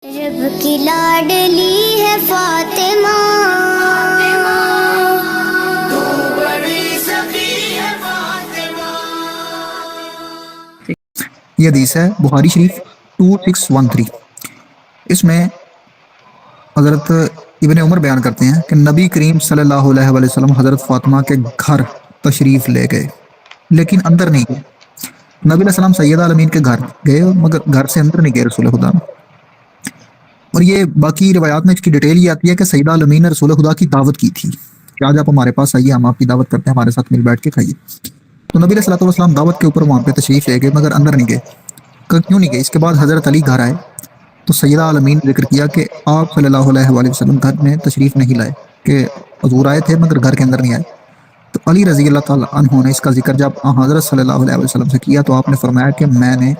رب کی لاڈلی ہے فاطمہ، تو بڑی سخی ہے فاطمہ۔ یہ حدیث ہے بخاری شریف 2613۔ اس میں حضرت ابن عمر بیان کرتے ہیں کہ نبی کریم صلی اللہ علیہ وآلہ وسلم حضرت فاطمہ کے گھر تشریف لے گئے، لیکن اندر نہیں گئے۔ نبی علیہ السلام سیدہ عالمین کے گھر گئے مگر گھر سے اندر نہیں گئے رسول خدا نے۔ اور یہ باقی روایات میں اس کی ڈیٹیل یہ آتی ہے کہ سیدہ عالمین نے رسول خدا کی دعوت کی تھی کہ آج آپ ہمارے پاس آئیے، ہم آپ کی دعوت کرتے ہیں، ہمارے ساتھ مل بیٹھ کے کھائیے۔ تو نبی علیہ الصلوۃ والسلام دعوت کے اوپر وہاں پہ تشریف لے گئے مگر اندر نہیں گئے۔ کیوں نہیں گئے؟ اس کے بعد حضرت علی گھر آئے تو سیدہ عالمین نے ذکر کیا کہ آپ صلی اللہ علیہ وآلہ وسلم گھر میں تشریف نہیں لائے، کہ حضور آئے تھے مگر گھر کے اندر نہیں آئے۔ تو علی رضی اللہ تعالیٰ عنہ نے اس کا ذکر جب حضرت صلی اللہ علیہ وسلم سے کیا تو آپ نے فرمایا کہ میں نے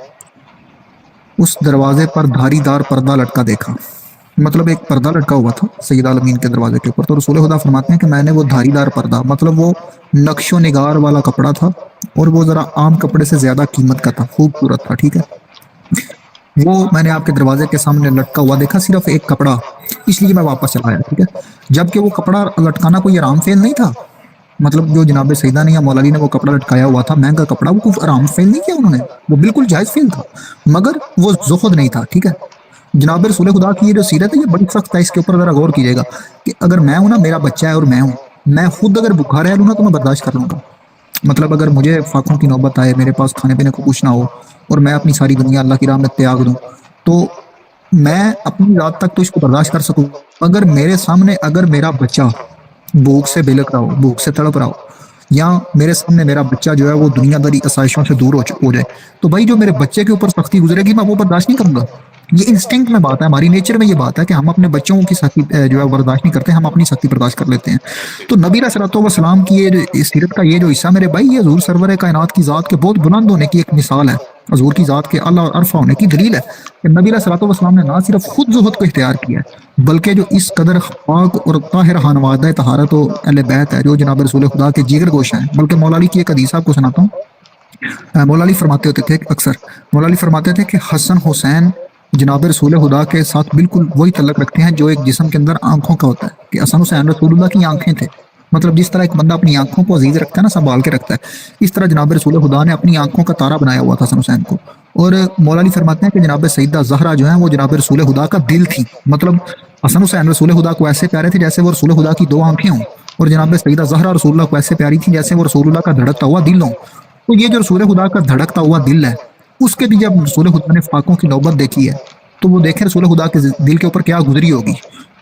اس دروازے پر دھاری دار پردہ لٹکا دیکھا، مطلب ایک پردہ لٹکا ہوا تھا سیدہ عالمین کے دروازے کے اوپر۔ تو رسول خدا فرماتے ہیں کہ میں نے وہ دھاری دار پردہ، مطلب وہ نقش و نگار والا کپڑا تھا اور وہ ذرا عام کپڑے سے زیادہ قیمت کا تھا، خوبصورت تھا، ٹھیک ہے، وہ میں نے آپ کے دروازے کے سامنے لٹکا ہوا دیکھا، صرف ایک کپڑا، اس لیے میں واپس چلا آیا، ٹھیک ہے۔ جبکہ وہ کپڑا لٹکانا کوئی آرام فعل نہیں تھا، مطلب جو جناب سیدہ نے یا مولا علی نے وہ کپڑا لٹکایا ہوا تھا، مہنگا کپڑا، وہ کوئی آرام فعل نہیں کیا انہوں نے، وہ بالکل جائز فعل تھا، مگر وہ زہد نہیں تھا، ٹھیک ہے۔ جناب رسول خدا کی یہ جو سیرت ہے یہ بڑی سخت ہے، اس کے اوپر ذرا غور کیجیے گا کہ اگر میں ہوں نا، میرا بچہ ہے اور میں ہوں، میں خود اگر بھوکا رہ لوں نا تو میں برداشت کر لوں گا، مطلب اگر مجھے فاقوں کی نوبت آئے، میرے پاس کھانے پینے کو کچھ نہ ہو اور میں اپنی ساری دنیا اللہ کی راہ میں تیاگ دوں تو میں اپنی رات تک تو اس کو برداشت کر سکوں، اگر میرے سامنے اگر میرا بچہ بھوک سے بلک رہا ہو، بھوک سے تڑپ رہا ہو، یا میرے سامنے میرا بچہ جو ہے وہ دنیا داری آسائشوں سے دور ہو جائے، تو بھائی جو میرے بچے کے اوپر سختی گزرے گی میں وہ برداشت نہیں کروں گا۔ یہ انسٹنکٹ میں بات ہے، ہماری نیچر میں یہ بات ہے کہ ہم اپنے بچوں کی سختی جو ہے برداشت نہیں کرتے، ہم اپنی سختی برداشت کر لیتے ہیں۔ تو نبی علیہ الصلوۃ والسلام کی یہ جو سیرت کا یہ جو حصہ میرے بھائی، یہ حضور سرور کائنات کی ذات کے بہت بلند ہونے کی ایک مثال ہے، حضور کی ذات کے اعلیٰ اور عرفہ ہونے کی دلیل ہے کہ نبی علیہ الصلوۃ والسلام نے نہ صرف خود زہد کو اختیار کیا ہے بلکہ جو اس قدر پاک اور طاہر خانوادہ طہارت و اہل بیت ہے جو جناب رسول خدا کے جگر گوشہ ہیں۔ بلکہ مولا علی کی ایک حدیث آپ کو سناتا ہوں۔ مولا علی فرماتے ہوتے تھے اکثر، مولا علی فرماتے تھے کہ حسن حسین جناب رسول خدا کے ساتھ بالکل وہی تعلق رکھتے ہیں جو ایک جسم کے اندر آنکھوں کا ہوتا ہے، کہ حسن حسین رسول اللہ کی آنکھیں تھے، مطلب جس طرح ایک بندہ اپنی آنکھوں کو عزیز رکھتا ہے نا، سنبھال کے رکھتا ہے، اس طرح جناب رسول خدا نے اپنی آنکھوں کا تارا بنایا ہوا تھا حسن حسین کو۔ اور مولا علی فرماتے ہیں کہ جناب سیدہ زہرا جو ہیں وہ جناب رسول خدا کا دل تھی، مطلب حسن حسین رسول خدا کو ایسے پیارے تھے جیسے وہ رسول خدا کی دو آنکھیں ہوں، اور جناب سیدہ زہرا رسول اللہ کو ایسے پیاری تھی جیسے وہ رسول اللہ کا دھڑکتا ہوا دل ہوں۔ تو یہ جو رسول خدا کا دھڑکتا ہوا دل ہے، اس کے بھی جب رسول خدا نے فاقوں کی نوبت دیکھی ہے تو وہ دیکھیں رسول خدا کے دل کے اوپر کیا گزری ہوگی۔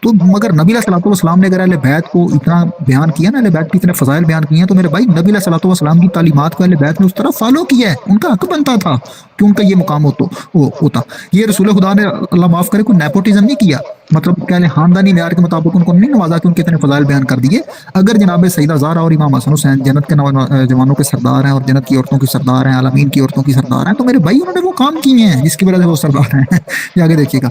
تو مگر نبی علیہ الصلوۃ والسلام نے اگر اہل بیت کو اتنا بیان کیا نا، اہل بیت کی اتنے فضائل بیان کیے ہیں، تو میرے بھائی نبی علیہ الصلوۃ والسلام کی تعلیمات کو اہل بیت نے اس طرح فالو کیا ہے، ان کا حق بنتا تھا کہ ان کا یہ مقام ہوتا۔ یہ رسول خدا نے اللہ معاف کرے کوئی نیپوٹزم نہیں کیا، مطلب کہہ لیں خاندانی معیار کے مطابق ان کو نہیں نوازا کہ ان کے اتنے فضائل بیان کر دیے۔ اگر جناب سیدہ زہرا اور امام حسن حسین جنت کے نوجوانوں کے سردار ہیں اور جنت کی عورتوں کی سردار ہیں، عالمین کی عورتوں کی سردار ہیں، تو میرے بھائی انہوں نے وہ کام کیے ہیں جس کی وجہ سے وہ سردار ہیں۔ یہ آگے دیکھیے گا،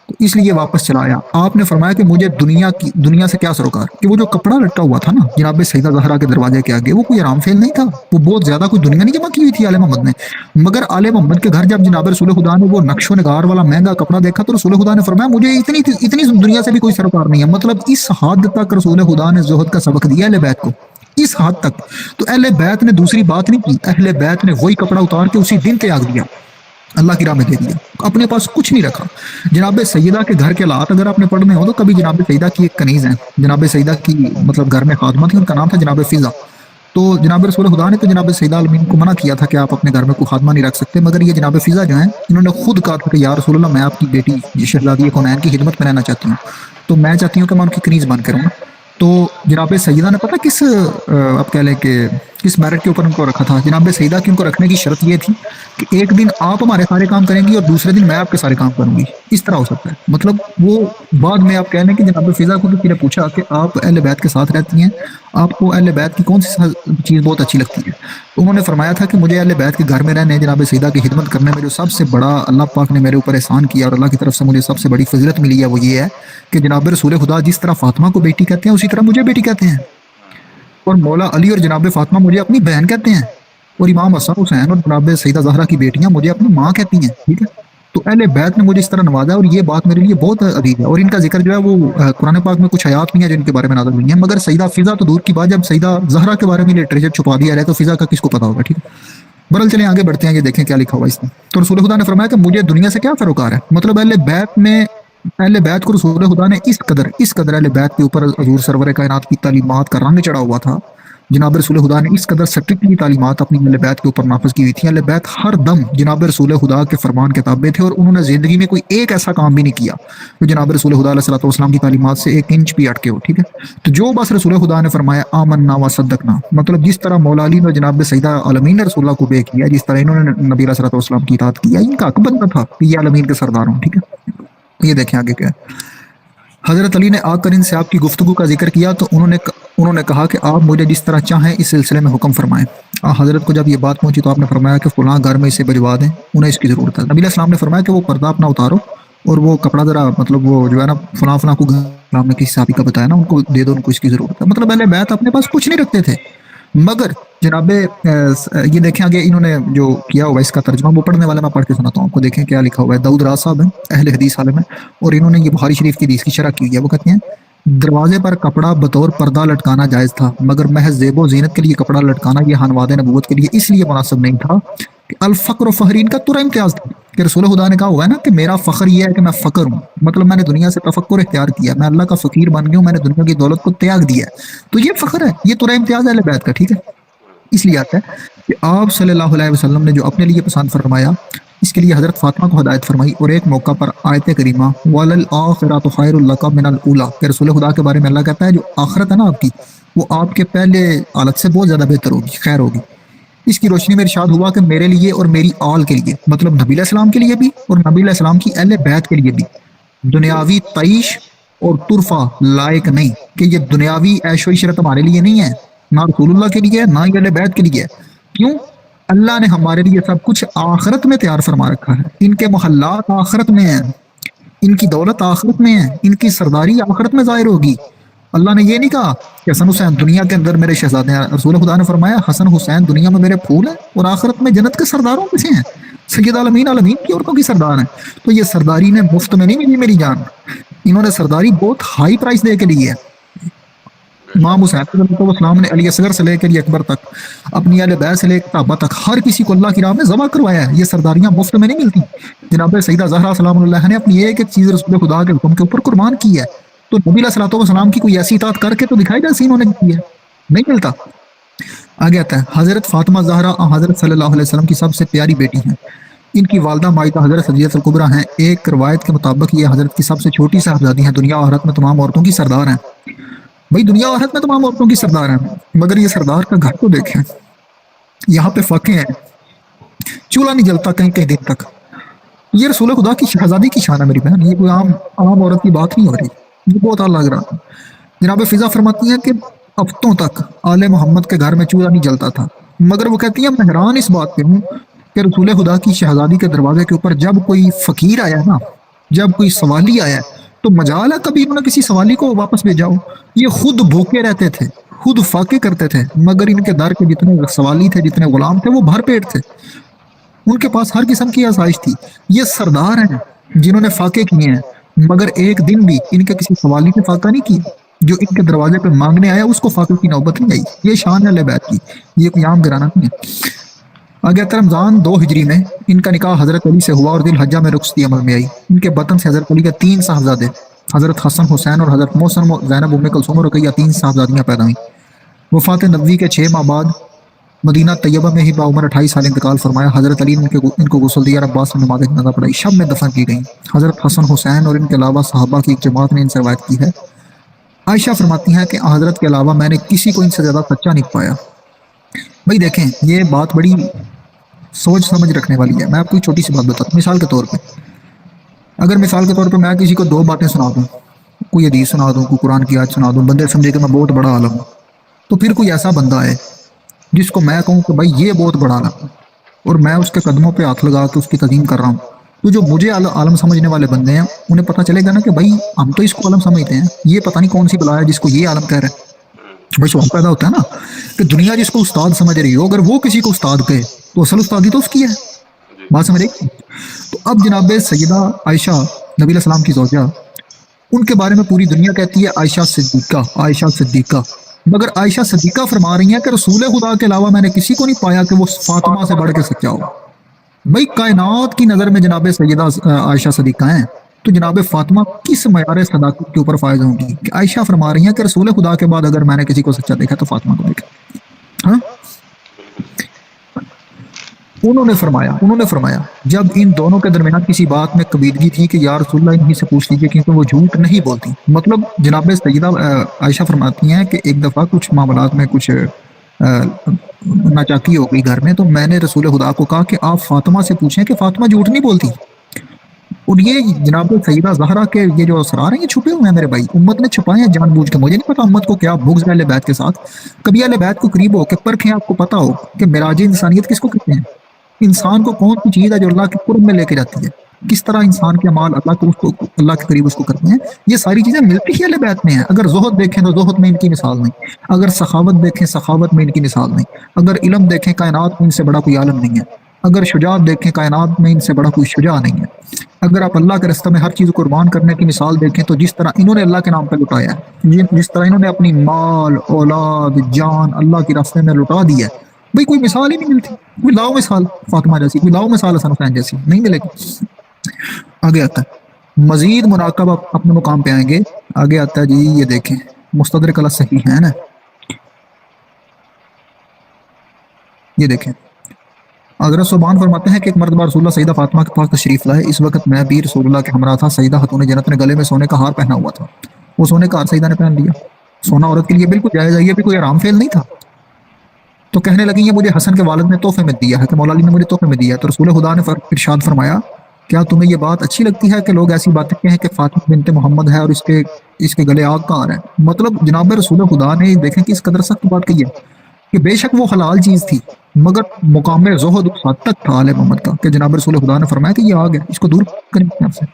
تو اس لیے واپس چلا آیا۔ آپ نے فرمایا کہ مجھے دنیا سے کیا سروکار، کہ وہ جو کپڑا لٹکا ہوا تھا نا جناب سیدہ زہرا کے دروازے کے آگے، وہ کوئی آرام فعل نہیں تھا، وہ بہت زیادہ کوئی دنیا نہیں جمع کی ہوئی تھی آل محمد نے، مگر آل محمد کے گھر جب جناب رسول خدا نے وہ نقش و نگار والا مہنگا کپڑا دیکھا تو رسول خدا نے فرمایا مجھے اتنی دنیا سے بھی کوئی سروکار نہیں ہے، مطلب اس حد تک رسول خدا نے زہد کا سبق دیا اہل بیت کو، اس حد تک۔ تو اہل بیت نے دوسری بات نہیں کی، اہل بیت نے وہی کپڑا اتار کے اسی دن تیاگ دیا، اللہ کی راہ میں دے دیا، اپنے پاس کچھ نہیں رکھا۔ جناب سیدہ کے گھر کے حالات اگر آپ نے پڑھنے ہو تو کبھی جناب سیدہ کی ایک کنیز ہے، جناب سیدہ کی مطلب گھر میں خادمہ تھی، ان کا نام تھا جناب فضا۔ تو جناب رسول خدا نے تو جناب سیدہ عالمین کو منع کیا تھا کہ آپ اپنے گھر میں کوئی خادمہ نہیں رکھ سکتے، مگر یہ جناب فضا جو ہیں انہوں نے خود کہا تھا کہ یا رسول اللہ میں آپ کی بیٹی شہزادی کونین کی خدمت میں رہنا چاہتی ہوں، تو میں چاہتی ہوں کہ میں ان کی کنیز بن کے رہوں۔ تو جناب سیدہ نے پتہ کس آپ کہہ لیں کہ کس میرٹ کے اوپر ان کو رکھا تھا؟ جناب سیدہ کی ان کو رکھنے کی شرط یہ تھی کہ ایک دن آپ ہمارے سارے کام کریں گی اور دوسرے دن میں آپ کے سارے کام کروں گی، اس طرح ہو سکتا ہے۔ مطلب وہ بعد میں آپ کہہ لیں کہ جناب فضا کو کسی نے پوچھا کہ آپ اہل بیت کے ساتھ رہتی ہیں، آپ کو اہل بیت کی کون سی چیز بہت اچھی لگتی ہے؟ انہوں نے فرمایا تھا کہ مجھے اہل بیت کے گھر میں رہنے، جناب سیدہ کی خدمت کرنے میں جو سب سے بڑا اللہ پاک نے میرے اوپر احسان کیا اور اللہ کی طرف سے مجھے سب سے بڑی فضیلت ملی ہے وہ یہ ہے کہ جناب رسول خدا جس طرح فاطمہ کو بیٹی کہتے ہیں اسی طرح مجھے بیٹی کہتے ہیں، اور مولا علی اور جناب فاطمہ مجھے اپنی بہن کہتے ہیں، اور امام حسن حسین اور جناب سیدہ زہرا کی بیٹیاں مجھے اپنی ماں کہتی ہیں، ٹھیک ہے۔ تو اہل بیت نے مجھے اس طرح نوازا اور یہ بات میرے لیے بہت عزیز ہے. اور ان کا ذکر جو ہے وہ قرآن پاک میں کچھ آیات بھی ہیں جن کے بارے میں نازل ہوئی ہیں, مگر سیدہ فضا تو دور کی بات, جب سیدہ زہرا کے بارے میں لٹریچر چھپا دیا رہے تو فضا کا کس کو پتا ہوگا. ٹھیک ہے, برل چلیں آگے بڑھتے ہیں, یہ دیکھیں کیا لکھا ہوا اس میں. تو رسول خدا نے فرمایا کہ مجھے دنیا سے کیا سروکار ہے, مطلب اہل بیت کو رسول خدا نے اس قدر اہل بیت کے اوپر حضور سرور کائنات کی تعلیمات کا رنگ چڑھا ہوا تھا. جناب رسول خدا نے اس قدر سٹرکٹلی تعلیمات اپنی اہل بیت کے اوپر نافذ کی ہوئی تھی. اہل بیت ہر دم جناب رسول خدا کے فرمان کے تابع تھے, اور انہوں نے زندگی میں کوئی ایک ایسا کام بھی نہیں کیا جو جناب رسول خدا علیہ الصلوۃ والسلام کی تعلیمات سے 1 انچ بھی اٹکے ہو. ٹھیک ہے, تو جو بس رسول خدا نے فرمایا آمنا و صدقنا, مطلب جس طرح مولا علی نے جناب سیدہ عالمین نے رسول اللہ کو بے کیا, جس طرح انہوں نے نبی علیہ الصلوۃ والسلام کی اطاعت کیا, ان کا حق بنتا تھا کہ یہ عالمین کے سردار ہوں. ٹھیک ہے, یہ دیکھیں آگے کیا ہے. حضرت علی نے آ کر ان سے آپ کی گفتگو کا ذکر کیا تو انہوں نے کہا کہ آپ مجھے جس طرح چاہیں اس سلسلے میں حکم فرمائیں. حضرت کو جب یہ بات پہنچی تو آپ نے فرمایا کہ فلاں گھر میں اسے بھجوا دیں, انہیں اس کی ضرورت ہے. نبی علیہ السلام نے فرمایا کہ وہ پردہ اپنا اتارو اور وہ کپڑا ذرا مطلب وہ جو ہے نا فلاں کو گھر میں کسی صحابی کا بتایا نا, ان کو دے دو, ان کو اس کی ضرورت ہے. مطلب اہل بیت اپنے پاس کچھ نہیں رکھتے تھے, مگر جناب یہ دیکھیں آگے انہوں نے جو کیا ہوا اس کا ترجمہ وہ پڑھنے والا میں پڑھ کے سناتا ہوں آپ کو. دیکھیں کیا لکھا ہوا ہے. داؤد راز صاحب ہیں, اہل حدیث عالم ہیں, اور انہوں نے یہ بخاری شریف کی حدیث کی شرح کی ہوئی ہے. وہ کہتے ہیں دروازے پر کپڑا بطور پردہ لٹکانا جائز تھا, مگر محض زیب و زینت کے لیے کپڑا لٹکانا یہ ہنواد نبوت کے لیے اس لیے مناسب نہیں تھا کہ الفقر و فخرین کا ترا امتیاز تھا, کہ رسول خدا نے کہا ہوا ہے نا کہ میرا فخر یہ ہے کہ میں فقر ہوں, مطلب میں نے دنیا سے تفکر اختیار کیا, میں اللہ کا فقیر بن گیا ہوں, میں نے دنیا کی دولت کو تیاگ دیا ہے, تو یہ فخر ہے, یہ ترا امتیاز ہے اہل بیت کا. ٹھیک ہے, اس لیے آتا ہے کہ آپ صلی اللہ علیہ وسلم نے جو اپنے لیے پسند فرمایا اس کے لیے حضرت فاطمہ کو ہدایت فرمائی, اور ایک موقع پر آیت کریمہ وَلَلْآخِرَةُ خَيْرٌ لَكَ مِنَ الْأُولَىٰ, کہ رسول خدا کے بارے میں اللہ کہتا ہے جو آخرت ہے نا آپ کی, وہ آپ کے پہلے حالت سے بہت زیادہ بہتر ہوگی, خیر ہوگی. اس کی روشنی میں ارشاد ہوا کہ میرے لیے اور میری آل کے لیے, مطلب نبی علیہ السلام کے لیے بھی اور نبی علیہ السلام کی اہل بیت کے لیے بھی دنیاوی تعیش اور طرفہ لائق نہیں, کہ یہ دنیاوی عیش و عشرت ہمارے لیے نہیں ہے, نہ رسول اللہ کے لیے, نہ اہل بیت کے لیے. کیوں؟ اللہ نے ہمارے لیے سب کچھ آخرت میں تیار فرما رکھا ہے. ان کے محلات آخرت میں ہیں, ان کی دولت آخرت میں ہے, ان کی سرداری آخرت میں ظاہر ہوگی. اللہ نے یہ نہیں کہا کہ حسن حسین دنیا کے اندر میرے شہزادے ہیں, رسول خدا نے فرمایا حسن حسین دنیا میں میرے پھول ہیں اور آخرت میں جنت کے سرداروں میں سے ہیں, سید عالمین کی عورتوں کی سردار ہیں. تو یہ سرداری نے مفت میں نہیں ملی میری جان, انہوں نے سرداری بہت ہائی پرائز دے کے لی ہے. امام حسین رضی اللہ عنہ السلام نے علی اصغر سے لے کے علی اکبر تک, اپنی اہل بیت سے لے کے صحابہ تک ہر کسی کو اللہ کی راہ میں ذبح کروایا ہے. یہ سرداریاں مفت میں نہیں ملتی. جناب سیدہ زہرا سلام اللہ نے اپنی ایک ایک چیز رسول خدا کے حکم کے اوپر قربان کی ہے, تو نبی علیہ الصلوۃ والسلام کی کوئی ایسی اطاعت کر کے تو دکھائی جیسی انہوں نے کی ہے, نہیں ملتا. آگے آتا ہے حضرت فاطمہ زہرا حضرت صلی اللہ علیہ وسلم کی سب سے پیاری بیٹی ہیں. ان کی والدہ مائدہ حضرت صدیقۃ الکبریٰ ہیں. ایک روایت کے مطابق یہ حضرت کی سب سے چھوٹی صاحبزادی ہیں. دنیا اور آخرت میں تمام عورتوں کی سردار ہیں. بھائی دنیا اور آخرت میں تمام عورتوں کی سردار ہیں, مگر یہ سردار کا گھر تو دیکھیں, یہاں پہ فاقے ہیں, چولہا نہیں جلتا کہیں کہیں دن تک. یہ رسول خدا کی شہزادی کی شان ہے میری بہن, یہ کوئی عام عورت کی بات نہیں ہو رہی, یہ بہت اعلیٰ لگ رہا. جناب فضا فرماتی ہیں کہ ہفتوں تک آل محمد کے گھر میں چولہا نہیں جلتا تھا, مگر وہ کہتی ہیں میں حیران اس بات پہ ہوں کہ رسول خدا کی شہزادی کے دروازے کے اوپر جب کوئی فقیر آیا نا, جب کوئی سوالی آیا تو مجال ہے کبھی انہوں نے کسی سوالی کو واپس بھیجا ہو. یہ خود بھوکے رہتے تھے, خود فاقے کرتے تھے, مگر ان کے در کے جتنے سوالی تھے, جتنے غلام تھے, وہ بھر پیٹ تھے, ان کے پاس ہر قسم کی آسائش تھی. یہ سردار ہیں جنہوں نے فاقے کیے ہیں, مگر ایک دن بھی ان کے کسی سوالی نے فاقہ نہیں کیا. جو ان کے دروازے پہ مانگنے آیا اس کو فاقے کی نوبت نہیں آئی. یہ شان ہے اہل بیت کی, یہ کوئی عام گھرانہ نہیں ہے. آگے رمضان 2 ہجری میں ان کا نکاح حضرت علی سے ہوا اور ذی الحجہ میں رخصتی عمل میں آئی. ان کے بطن سے حضرت علی کے 3 صاحبزادے حضرت حسن حسین اور حضرت محسن زینب ام کلثوم اور رقیہ 3 صاحبزادیاں پیدا ہوئیں. وفات نبوی کے 6 ماہ بعد مدینہ طیبہ میں ہی باعمر 28 سال انتقال فرمایا. حضرت علی نے ان کو غسل دیا, عباس نے نماز جنازہ پڑھائی, شب میں دفن کی گئیں. حضرت حسن حسین اور ان کے علاوہ صحابہ کی ایک جماعت نے ان سے روایت کی ہے. عائشہ فرماتی ہیں کہ حضرت کے علاوہ میں نے کسی کو ان سے زیادہ سچا نہیں پایا. بھائی دیکھیں یہ بات بڑی سوچ سمجھ رکھنے والی ہے. میں آپ کو چھوٹی سی بات بتاتا ہوں. مثال کے طور پہ اگر مثال کے طور پہ میں کسی کو 2 باتیں سنا دوں, کوئی حدیث سنا دوں, کوئی قرآن کی آیت سنا دوں, بندے سمجھے کہ میں بہت بڑا عالم ہوں, تو پھر کوئی ایسا بندہ ہے جس کو میں کہوں کہ بھائی یہ بہت بڑا عالم ہے اور میں اس کے قدموں پہ ہاتھ لگا کے اس کی تعظیم کر رہا ہوں, تو جو مجھے عالم سمجھنے والے بندے ہیں انہیں پتہ چلے گا نا کہ بھائی ہم تو اس کو عالم سمجھتے ہیں, یہ پتہ نہیں کون سی بلا ہے جس کو یہ عالم کہہ رہے ہیں. بھائی سوال پیدا ہوتا ہے نا کہ دنیا جس کو استاد سمجھ رہی ہو, اگر وہ کسی کو استاد کہے تو اصل استادی تو اس کی ہے. بات سمجھ رہی؟ تو اب جناب سیدہ عائشہ نبی علیہ السلام کی زوجہ، ان کے بارے میں پوری دنیا کہتی ہے عائشہ صدیقہ، عائشہ صدیقہ، مگر عائشہ صدیقہ فرما رہی ہیں کہ رسول خدا کے علاوہ میں نے کسی کو نہیں پایا کہ وہ فاطمہ سے بڑھ کے سچا ہو۔ بھائی کائنات کی نظر میں جناب سیدہ عائشہ صدیقہ ہیں، تو جناب فاطمہ کس معیار صداقت کے اوپر فائز ہوں گی کہ عائشہ فرما رہی ہیں کہ رسول خدا کے بعد اگر میں نے کسی کو سچا دیکھا تو فاطمہ کو دیکھا۔ ہاں، انہوں نے فرمایا جب ان دونوں کے درمیان کسی بات میں کبیدگی تھی کہ یا رسول اللہ انہی سے پوچھ لیجیے کیونکہ وہ جھوٹ نہیں بولتی۔ مطلب جناب سیدہ عائشہ فرماتی ہیں کہ ایک دفعہ کچھ معاملات میں کچھ ناچاکی ہو گئی گھر میں، تو میں نے رسول خدا کو کہا کہ آپ فاطمہ سے پوچھیں کہ فاطمہ جھوٹ نہیں بولتی۔ اور یہ جناب سیدہ زہرا کے یہ جو اسرار ہیں یہ چھپے ہوئے ہیں میرے بھائی، امت نے چھپائے ہیں جان بوجھ کے۔ مجھے نہیں پتا امت کو کیا بغض ہے اہل بیت کے ساتھ۔ کبھی اہل بیت کو قریب ہو کے پرکھیں، آپ کو پتا ہو کہ معراج انسانیت کس کو کہتے ہیں، انسان کو کون سی چیز ہے جو اللہ کے قرب میں لے کے جاتی ہے، کس طرح انسان کے اعمال اللہ کے قریب اس کو کرتے ہیں، یہ ساری چیزیں ملتی ہی اہل بیت میں ہیں۔ اگر زہد دیکھیں تو زہد میں ان کی مثال نہیں، اگر سخاوت دیکھیں سخاوت میں ان کی مثال نہیں، اگر علم دیکھیں کائنات میں ان سے بڑا کوئی عالم نہیں ہے، اگر شجاعت دیکھیں کائنات میں ان سے بڑا کوئی شجاع نہیں ہے، اگر آپ اللہ کے راستے میں ہر چیز قربان کرنے کی مثال دیکھیں تو جس طرح انہوں نے اللہ کے نام پہ لٹایا ہے، جس طرح انہوں نے اپنی مال اولاد جان اللہ کے راستے میں لٹا دی ہے، بھئی کوئی مثال ہی نہیں ملتی۔ کوئی لاؤ مثال فاطمہ جیسی، کوئی لاؤ مثال حسن حسین جیسی، نہیں ملے گی۔ آگے آتا ہے مزید مناقب، آپ اپنے مقام پہ آئیں گے۔ آگے آتا ہے جی، یہ دیکھیں مستدرک علی صحیح ہے نا، یہ دیکھیں حضرت صبحان فرماتے ہیں کہ ایک مرتبہ رسول اللہ سیدہ فاطمہ کے پاس تشریف لائے، اس وقت میں بھی رسول اللہ کے ہمراہ تھا۔ سیدہ خاتون جنت نے گلے میں سونے کا ہار پہنا ہوا تھا، وہ سونے کا ہار سیدہ نے پہن لیا۔ سونا عورت کے لیے بالکل جائز ہے، یہ بھی کوئی حرام فعل نہیں تھا۔ تو کہنے لگی یہ مجھے حسن کے والد نے تحفے میں دیا ہے، کہ مولا علی نے مجھے تحفے میں دیا ہے۔ تو رسول خدا نے ارشاد فرمایا کیا تمہیں یہ بات اچھی لگتی ہے کہ لوگ ایسی باتیں کہیں کہ فاطمہ بنت محمد ہے اور اس کے گلے آگ کا ہار ہے؟ مطلب جناب رسول خدا نے دیکھیں کہ اس قدر سخت بات کہی ہے کہ بے شک وہ حلال چیز تھی، مگر مقام زہد اس حد تک تھا آل محمد کا کہ جناب رسول خدا نے فرمایا کہ یہ آگ ہے، اس کو دور کریں آپ سے۔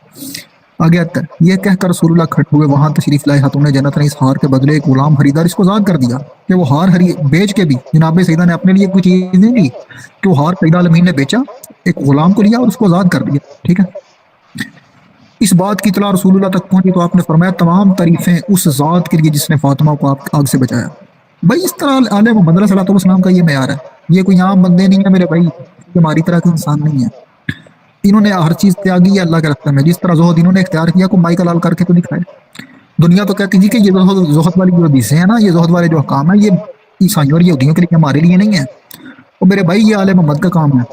آگے آتا ہے یہ کہہ کر رسول اللہ کھڑے ہوئے وہاں تشریف لائے، خاتون جنت نے اس ہار کے بدلے ایک غلام خریدار اس کو آزاد کر دیا کہ وہ ہار بیچ کے بھی جناب سیدہ نے اپنے لیے کوئی چیز نہیں لی، کہ وہ ہار سیدہ عالمین نے بیچا، ایک غلام کو لیا اور اس کو آزاد کر دیا۔ ٹھیک ہے، اس بات کی اطلاع رسول اللہ تک پہنچی تو آپ نے فرمایا تمام تعریفیں اس ذات کے لیے جس نے فاطمہ کو آگ سے بچایا۔ بھائی اس طرح آل محمد صلی اللہ علیہ وسلم کا یہ معیار ہے، یہ کوئی عام بندے نہیں ہے میرے بھائی، یہ ہماری طرح کے انسان نہیں ہے۔ انہوں نے ہر چیز تیاگی ہے اللہ کے راستے میں، جس طرح زہد انہوں نے اختیار کیا کو مائی کا لال کر کے تو دکھائے۔ دنیا تو کہتی تھی کہ یہ زہد والی جو حدیثیں ہیں نا، یہ زہد والے جو احکام ہیں، یہ عیسائیوں اور یہودیوں کے لیے، ہمارے لیے نہیں ہے۔ اور میرے بھائی یہ آل محمد کا کام ہے،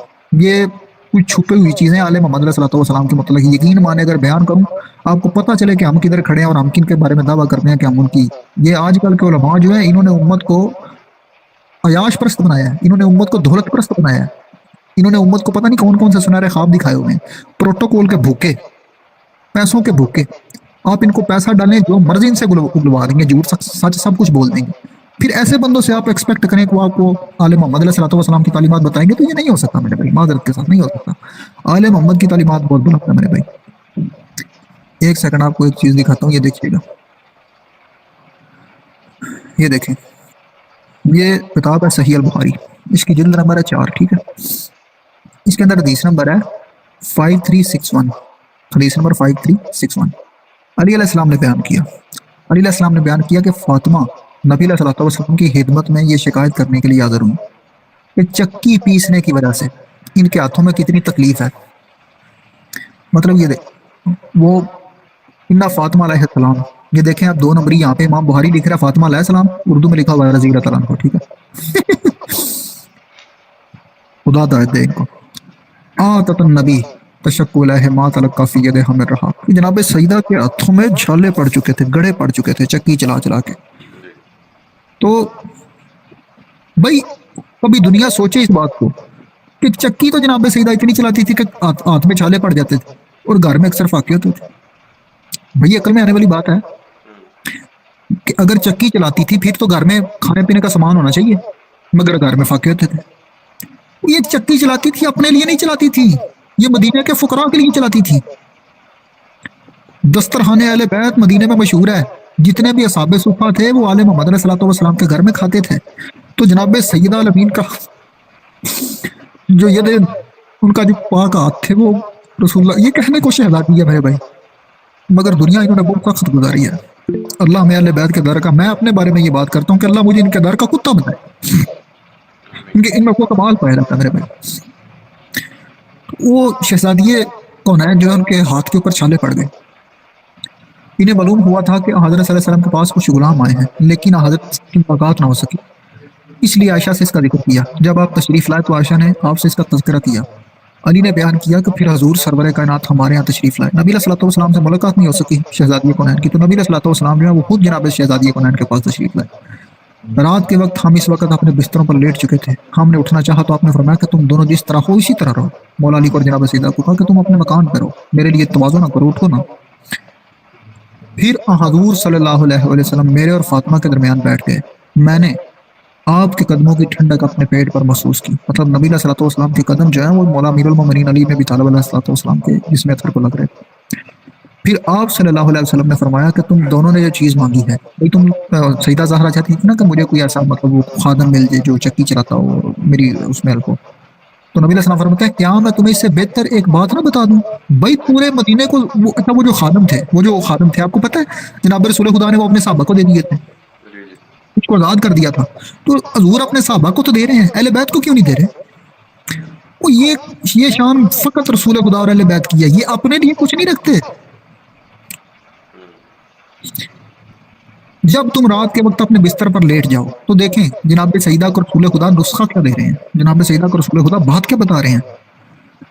یہ کچھ چھپی ہوئی چیزیں آل محمد علیہ السلام کے متعلق یقین مانے اگر بیان کروں آپ کو پتہ چلے کہ ہم کدھر کھڑے ہیں اور ہم کن کے بارے میں دعویٰ کرتے ہیں کہ ہم ان کی، یہ آج کل کے علماء جو ہیں انہوں نے امت کو عیاش پرست بنایا ہے، انہوں نے امت کو دولت پرست بنایا ہے، انہوں نے امت کو پتہ نہیں کون کون سے سنہرے خواب دکھائے ہوئے ہیں، پروٹوکول کے بھوکے، پیسوں کے بھوکے۔ آپ ان کو پیسہ ڈالیں جو مرضی ان سے گلوا دیں گے، جھوٹ سچ سب کچھ بول دیں گے۔ پھر ایسے بندوں سے آپ ایکسپیکٹ کریں کہ وہ آپ کو آل محمد علیہ السلام کی تعلیمات بتائیں گے، تو یہ نہیں ہو سکتا میرے بھائی، معذرت کے ساتھ نہیں ہو سکتا۔ آل محمد کی تعلیمات بہت بلند ہے میرے بھائی۔ ایک سیکنڈ آپ کو ایک چیز دکھاتا ہوں، یہ دیکھیے گا، یہ دیکھیں، یہ کتاب ہے صحیح البخاری، اس کی جلد نمبر ہے 4۔ ٹھیک ہے، اس کے اندر حدیث نمبر ہے 5361، حدیث نمبر 5361۔ علی علیہ السلام نے بیان کیا، علی علیہ السلام نے بیان کیا کہ فاطمہ نبی علیہ السلام کی خدمت میں یہ شکایت کرنے کے لیے حاضر ہوں کہ چکی پیسنے کی وجہ سے ان کے ہاتھوں میں کتنی تکلیف ہے۔ مطلب یہ وہ انا فاطمہ علیہ السلام، یہ دیکھیں آپ 2 نمبری یہاں پہ امام بخاری لکھ رہا ہے فاطمہ علیہ السلام، اردو میں لکھا ہوا ہے رضی اللہ تعالیٰ عنہ۔ ٹھیک ہے، خدا داد دے ان کو۔ آتت النبی تشکو علیہ ما تلقا فی یدہ من رہا، جناب سیدہ کے ہاتھوں میں چھالے پڑ چکے تھے، گڑے پڑ چکے تھے چکی چلا چلا کے۔ تو بھائی کبھی دنیا سوچے اس بات کو کہ چکی تو جناب سیدہ اتنی چلاتی تھی کہ ہاتھ میں چھالے پڑ جاتے تھے اور گھر میں اکثر فاقے ہوتے تھے۔ بھائی عقل میں آنے والی بات ہے کہ اگر چکی چلاتی تھی پھر تو گھر میں کھانے پینے کا سامان ہونا چاہیے، مگر گھر میں فاقے ہوتے تھے۔ یہ چکی چلاتی تھی اپنے لیے نہیں چلاتی تھی، یہ مدینے کے فقراء کے لیے چلاتی تھی۔ دسترخوان اہل بیت مدینے میں مشہور ہے، جتنے بھی اصحاب صفہ تھے وہ آل محمد علیہ السلام کے گھر میں کھاتے تھے۔ تو جناب سیدہ عالمین کا جو ید ان کا جو پاک ہاتھ تھے وہ رسول اللہ، یہ کہنے کو شہزادی ہے میرے بھائی، مگر دنیا انہوں نے بہت سخت گزاری ہے. اللہ میں اہل بیت کے در کا، میں اپنے بارے میں یہ بات کرتا ہوں کہ اللہ مجھے ان کے در کا کتا بنائے، کیونکہ ان میں وہ کمال پایا جاتا ہے میرے بھائی. وہ شہزادی کون ہے جو ان کے ہاتھ کے اوپر چھالے پڑ گئے. انہیں معلوم ہوا تھا کہ حضرت صلی اللہ علیہ وسلم کے پاس کچھ غلام آئے ہیں، لیکن حضرت کی ملاقات نہ ہو سکی، اس لیے عائشہ سے اس کا ذکر کیا. جب آپ تشریف لائے تو عائشہ نے آپ سے اس کا تذکرہ کیا. علی نے بیان کیا کہ پھر حضور سرور کائنات ہمارے یہاں تشریف لائے. نبی علیہ الصلوۃ والسلام سے ملاقات نہیں ہو سکی شہزادی کونین کی، تو نبی علیہ الصلوۃ والسلام جو ہے وہ خود جناب شہزادی کونین کے پاس تشریف لائے. رات کے وقت ہم اس وقت اپنے بستروں پر لیٹ چکے تھے. ہم نے اٹھنا چاہا تو آپ نے فرمایا کہ تم دونوں جس طرح ہو اسی طرح رہو. مولا علی کو اور جناب سیدہ کو کہا کہ تم اپنے مکان پر رہو، میرے لیے تواضع نہ کرو، اٹھو نہ. پھر حضور صلی اللہ علیہ وسلم میرے اور فاطمہ کے درمیان بیٹھ گئے. میں نے آپ کے قدموں کی ٹھنڈک اپنے پیٹ پر محسوس کی. مطلب نبی علیہ الصلوۃ والسلام کے قدم جو ہیں وہ مولا امیر المومنین علی میں بھی طالب علیہ الصلوۃ والسلام کے جسم اطہر کو لگ رہے تھے. پھر آپ صلی اللہ علیہ وسلم نے فرمایا کہ تم دونوں نے یہ چیز مانگی ہے. بھائی تم سیدہ زہرا چاہتی تھی نا کہ مجھے کوئی ایسا مطلب وہ خادم مل جائے جو چکی چلاتا ہو میری اس محل کو. تو نبی علیہ السلام فرماتے ہیں کیا میں تمہیں اس سے بہتر ایک بات نہ بتا دوں؟ بھائی پورے مدینے کو وہ جو خادم تھے آپ کو پتہ ہے جناب رسول خدا نے وہ اپنے صحابہ کو دے دیے تھے، اس کو آزاد کر دیا تھا. تو حضور اپنے صحابہ کو تو دے رہے ہیں، اہل بیت کو کیوں نہیں دے رہے؟ وہ یہ شان فقط رسول خدا اور اہل بیت کی ہے، یہ اپنے لیے کچھ نہیں رکھتے. جب تم رات کے وقت اپنے بستر پر لیٹ جاؤ تو دیکھیں جناب سیدہ کو رسول خدا نسخہ کیا دے رہے ہیں، جناب سیدہ کو رسول خدا بات کیا بتا رہے ہیں.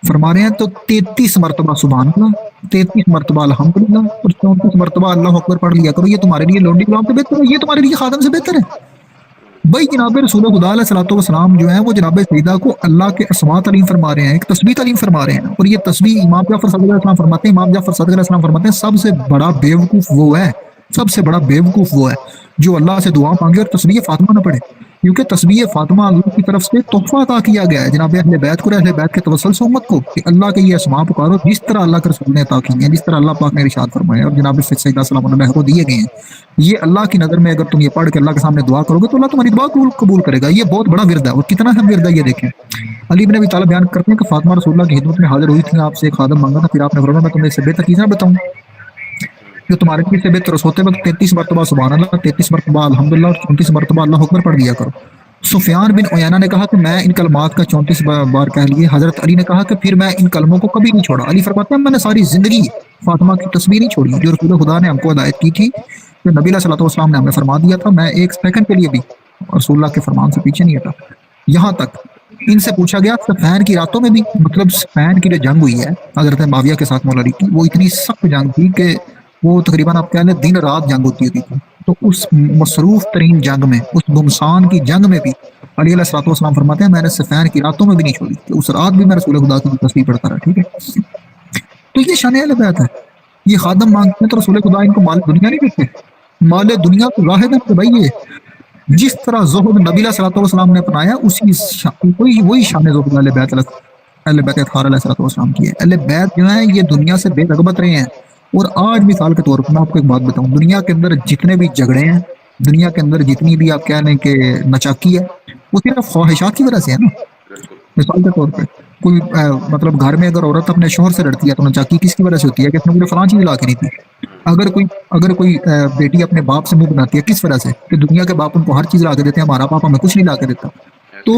فرما رہے ہیں تو 33 مرتبہ سبحان اللہ، 33 مرتبہ الحمدللہ اور 34 مرتبہ اللہ اکبر پڑھ لیا کرو. یہ تمہارے لیے لونڈی غلام سے بہتر ہے، یہ تمہارے لیے خادم سے بہتر ہے. بھائی جناب رسول خدا علیہ الصلوۃ والسلام جو ہیں وہ جناب سیدہ کو اللہ کے اسماء تعلیم فرما رہے ہیں، ایک تسبیح تعلیم فرما رہے ہیں. اور یہ تسبیح امام جعفر صادق علیہ السلام فرماتے ہیں، امام جعفر صادق علیہ السلام فرماتے ہیں سب سے بڑا بیوقوف وہ ہے، سب سے بڑا بیوقوف وہ ہے جو اللہ سے دعا مانگے اور تسبیح فاطمہ نہ پڑھے، کیونکہ تسبیح فاطمہ اللہ کی طرف سے تحفہ عطا کیا گیا ہے جناب اہل بیت کو، اہل بیت کے توسل سے امت کو کہ اللہ کے یہ اسماء پکارو جس طرح اللہ کے رسول نے عطا کی ہیں، جس طرح اللہ پاک نے ارشاد فرمایا اور جناب سیدہ سلام علیہ کو دیے گئے ہیں. یہ اللہ کی نظر میں اگر تم یہ پڑھ کے اللہ کے سامنے دعا کرو گے تو اللہ تمہاری دعا قبول کرے گا. یہ بہت بڑا ورد ہے اور کتنا اہم ورد ہے یہ دیکھیں. علی بن ابی طالب بیان کرتے ہیں کہ فاطمہ رسول اللہ کی خدمت میں حاضر ہوئی تھی، آپ سے ایک خادم مانگا تھا، پھر آپ نے فرمایا میں تمہیں اس سے بہتر چیز نہ بتاؤں جو تمہارے لیے سے بہتر سوتے وقت 33 مرتبہ سبحان اللہ، 33 مرتبہ الحمدللہ اور 34 مرتبہ اللہ اکبر پڑھ لیا کرو. سفیان بن عیینہ نے کہا کہ میں ان کلمات کا 34 بار کہہ لیے. حضرت علی نے کہا کہ پھر میں ان کلموں کو کبھی نہیں چھوڑا. علی فرماتے ہیں میں نے ساری زندگی فاطمہ کی تصویر نہیں چھوڑی جو رسول خدا نے ہم کو ہدایت کی تھی، جو نبی علیہ الصلوۃ والسلام نے ہمیں فرما دیا تھا. میں ایک سیکنڈ کے لیے بھی رسول اللہ کے فرمان سے پیچھے نہیں ہٹا. یہاں تک ان سے پوچھا گیا صفین کی راتوں میں بھی، مطلب صفین کی جو جنگ ہوئی ہے حضرت معاویہ کے ساتھ مولا علی کی، وہ اتنی سخت جنگ تھی کہ وہ تقریباً آپ کہہ لیں دن رات جنگ ہوتی تھی. تو اس مصروف ترین جنگ میں، اس گمسان کی جنگ میں بھی علی علیہ الصلوۃ والسلام فرماتے ہیں میں نے صفین کی راتوں میں بھی نہیں چھوڑی، کہ اس رات بھی میں رسول خدا کی تسبیح پڑھتا رہا. ٹھیک ہے، تو یہ شان اہل بیت ہے. یہ خادم مانگتے ہیں تو رسول خدا ان کو مال دنیا نہیں دیتے. مال دنیا تو واحد ہے کہ بھائی یہ جس طرح زہد نبی علیہ الصلوۃ والسلام نے اپنایا وہی شان زہد اہل بیت اطہار علیہ الصلوۃ والسلام کی ہے. اہل بیت جو ہیں یہ دنیا سے بے رغبت رہے ہیں. اور آج مثال کے طور پر میں آپ کو ایک بات بتاؤں، دنیا کے اندر جتنے بھی جھگڑے ہیں، دنیا کے اندر جتنی بھی آپ کہہ لیں کہ نچاکی ہے، وہ صرف خواہشات کی وجہ سے ہے نا. مثال کے طور پہ کوئی مطلب گھر میں اگر عورت اپنے شوہر سے لڑتی ہے تو نچاکی کس کی وجہ سے ہوتی ہے کہ اس نے مجھے فلاں چیز لا کے نہیں دی. اگر کوئی بیٹی اپنے باپ سے منہ بناتی ہے کس وجہ سے کہ دنیا کے باپ ان کو ہر چیز لا کے دیتے ہیں، ہمارا باپ ہمیں کچھ نہیں لا کے دیتا. تو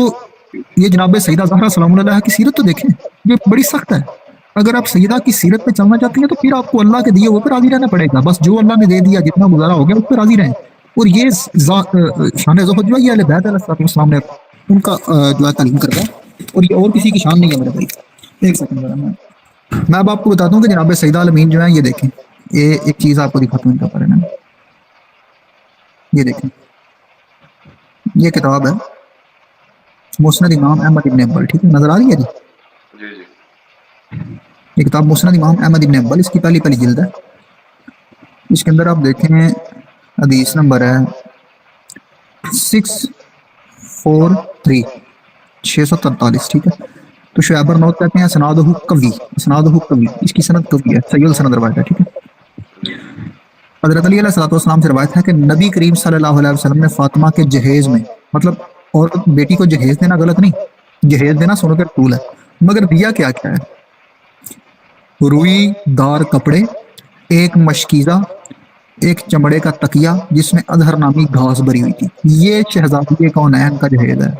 یہ جناب سیدہ زہرا سلام اللہ کی سیرت تو دیکھیں، یہ بڑی سخت ہے. اگر آپ سیدہ کی سیرت پہ چلنا چاہتے ہیں تو پھر آپ کو اللہ کے دیے ہوئے پہ راضی رہنا پڑے گا. بس جو اللہ نے دے دیا جتنا گزارا ہو گیا اس پہ راضی رہیں. اور یہ شان زہد جو ہے یہ اہل بیت علیہ السلام نے ان کا جو ہے تعلیم کرتا ہے، اور یہ اور کسی کی شان نہیں ہے میرے بھائی. ایک سیکنڈ میں اب آپ کو بتا دوں کہ جناب سیدہ عالمین جو ہیں یہ دیکھیں، یہ ایک چیز آپ کو دکھاتا ہوں ان کا پڑھنا. یہ دیکھیں، یہ کتاب ہے مسند امام احمد ابن حنبل. ٹھیک ہے، نظر آ رہی ہے جی؟ یہ کتاب مسند امام احمد ابن حنبل، اس کی پہلی جلد ہے. اس کے اندر آپ دیکھیں حدیث نمبر ہے 643 643. ٹھیک ہے، تو شعیب نوت کہتے ہیں اسنادہ قوی، اس کی سند قوی ہے، صحیح السند روایت ہے. ٹھیک ہے، حضرت علی علیہ الصلوۃ والسلام سے روایت ہے کہ نبی کریم صلی اللہ علیہ وسلم نے فاطمہ کے جہیز میں، مطلب اور بیٹی کو جہیز دینا غلط نہیں، جہیز دینا سنت رسول ہے، مگر دیا کیا کیا ہے؟ روئی دار کپڑے، ایک مشکیزہ، ایک چمڑے کا تکیہ جس میں اظہر نامی گھاس بھری ہوئی تھی. یہ شہزادی کونین کا جہیز ہے.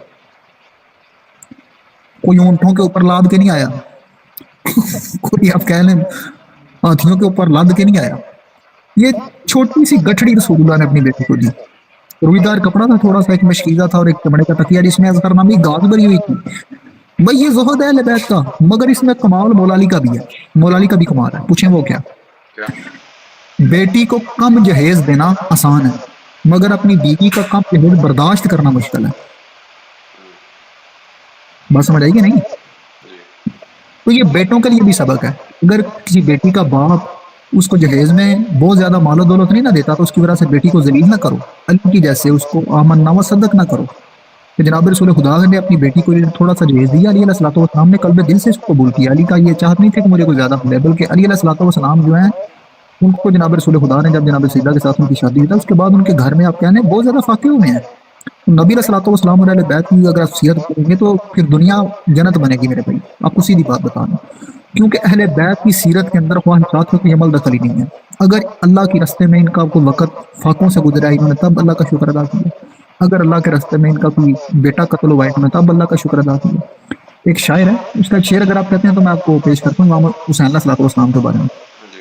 کوئی اونٹوں کے اوپر لاد کے نہیں آیا، کوئی آپ کہہ لیں ہاتھیوں کے اوپر لاد کے نہیں آیا. یہ چھوٹی سی گٹھڑی رسول اللہ نے اپنی بیٹی کو دی. روئی دار کپڑا تھا تھوڑا سا، ایک مشکیزہ تھا اور ایک چمڑے کا تکیہ جس میں اظہر نامی گھاس بھری ہوئی تھی. بھائی یہ زہد ہے اہل بیت کا، مگر اس میں کمال مولا علی کا بھی ہے. مولا علی کا بھی کمال ہے. پوچھیں وہ کیا؟ کیا؟ بیٹی کو کم جہیز دینا آسان ہے، مگر اپنی بیوی کا کم جہیز برداشت کرنا مشکل ہے. بات سمجھ آئی کہ نہیں؟ جی تو یہ بیٹوں کے لیے بھی سبق ہے. اگر کسی بیٹی کا باپ اس کو جہیز میں بہت زیادہ مال و دولت نہیں نہ دیتا تو اس کی وجہ سے بیٹی کو ذلیل نہ کرو. علی کی جیسے اس کو آمن نامہ صدق نہ کرو کہ جناب رسول خدا نے اپنی بیٹی کو تھوڑا سا جہیز دیا. علی علیہ الصلوۃ والسلام نے قلب دل سے اس کو قبول کیا. علی کا یہ چاہت نہیں تھی کہ مجھے کوئی زیادہ ملے، بلکہ علی علیہ الصلوۃ والسلام جو ہیں ان کو جناب رسول خدا نے جب جناب سیدہ کے ساتھ ان کی شادی ہوئی تھا اس کے بعد ان کے گھر میں آپ کہنے بہت زیادہ فاقے ہوئے ہیں. نبی علیہ الصلوۃ والسلام اور اہل بیت کی اگر آپ سیرت کریں گے تو پھر دنیا جنت بنے گی میرے بھائی. آپ کو سیدھی بات بتا دوں، کیونکہ اہل بیت کی سیرت کے اندر خواہشات کا کوئی عمل دخل ہی نہیں ہے. اگر اللہ کے راستے میں ان کا کوئی وقت فاقوں سے گزرا ہے انہوں نے تب اللہ کا شکر ادا کیا. اگر اللہ کے راستے میں ان کا کوئی بیٹا قتل ہوا ہے انہوں نے تب اللہ کا شکر ادا کیا. ایک شاعر ہے، اس کا ایک شعر اگر آپ کہتے ہیں تو میں آپ کو پیش کرتا ہوں امام حسین علیہ الصلوۃ والسلام کے بارے میں. جی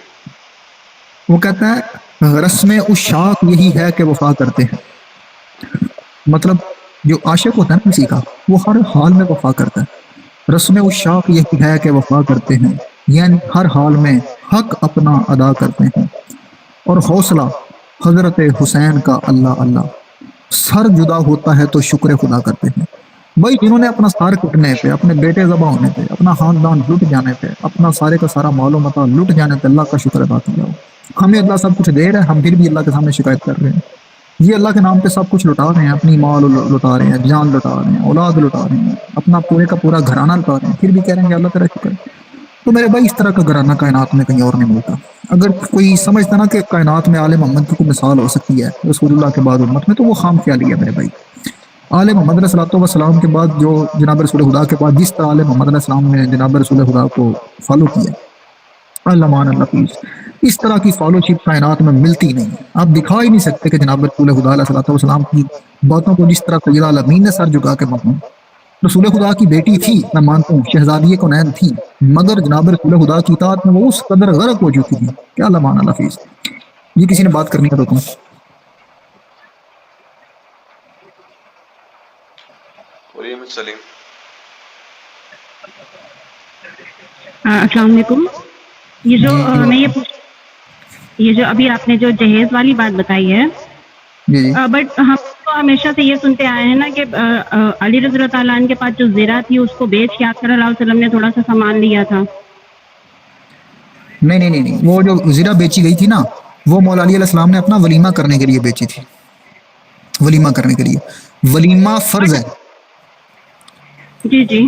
وہ کہتا ہے رسم عشاق یہی ہے کہ وفا کرتے ہیں. مطلب جو عاشق ہوتا ہے نا کسی کا وہ ہر حال میں وفا کرتا ہے. رسم عشاق یہی ہے کہ وفا کرتے ہیں، یعنی ہر حال میں حق اپنا ادا کرتے ہیں. اور حوصلہ حضرت حسین کا اللہ اللہ، سر جدا ہوتا ہے تو شکر خدا کرتے ہیں. بھائی جنہوں نے اپنا سر کٹنے پہ، اپنے بیٹے ذبح ہونے پہ، اپنا خاندان لٹ جانے پہ، اپنا سارے کا سارا مال و متا لٹ جانے پہ اللہ کا شکر ادا کیا ہو. ہمیں اللہ سب کچھ دے رہا ہے، ہم پھر بھی اللہ کے سامنے شکایت کر رہے ہیں. یہ اللہ کے نام پہ سب کچھ لٹا رہے ہیں، اپنی مال لٹا رہے ہیں، جان لٹا رہے ہیں، اولاد لٹا رہے ہیں، اپنا پورے کا پورا گھرانہ لٹا رہے ہیں، پھر بھی کہہ رہے ہیں کہ اللہ تیرا شکر. تو میرے بھائی اس طرح کا گھرانہ کائنات میں کہیں اور نہیں ملتا. اگر کوئی سمجھتا نا کہ کائنات میں آل محمد کی کوئی مثال ہو سکتی ہے رسول اللہ کے بعد امت میں، تو وہ خام خیالی ہے میرے بھائی. آل محمد علیہ الصلوۃ والسلام کے بعد جو جناب رسول خدا کے بعد جس طرح آل محمد علیہ السلام نے جناب رسول خدا کو فالو کیا، اللہ مان اللہ پیس، اس طرح کی فالو شپ کائنات میں ملتی نہیں. آپ دکھا ہی نہیں سکتے کہ جناب رسول خدا علیہ الصلوۃ والسلام کی باتوں کو جس طرح سیدہ العالمین نے سر جھکا کے ماننا. رسول خدا کی بیٹی تھی، میں مانتا ہوں شہزادی کونین تھی، مگر جناب رسول خدا کی اطاعت میں وہ اس قدر غرق ہو چکی تھی. کیا اللہ مان اللہ فیض. یہ کسی نے بات کرنی ہے تو بولیے سلیم. السلام علیکم. یہ جو میں یہ جو ابھی آپ نے جو جہیز والی بات بتائی ہے، جی بٹ ہم تو ہمیشہ سے یہ سنتے آئے ہیں نا کہ علی رضی اللہ تعالیٰ عنہ کے پاس جو زیرہ تھی اس کو بیچ کے آپ صلی اللہ علیہ وسلم نے تھوڑا سا سامان لیا تھا. نہیں، وہ جو زیرہ بیچی گئی تھی نا وہ مولا علی علیہ السلام نے اپنا ولیمہ کرنے کے لیے بیچی تھی. ولیمہ کرنے کے لیے، ولیمہ فرض ہے. جی جی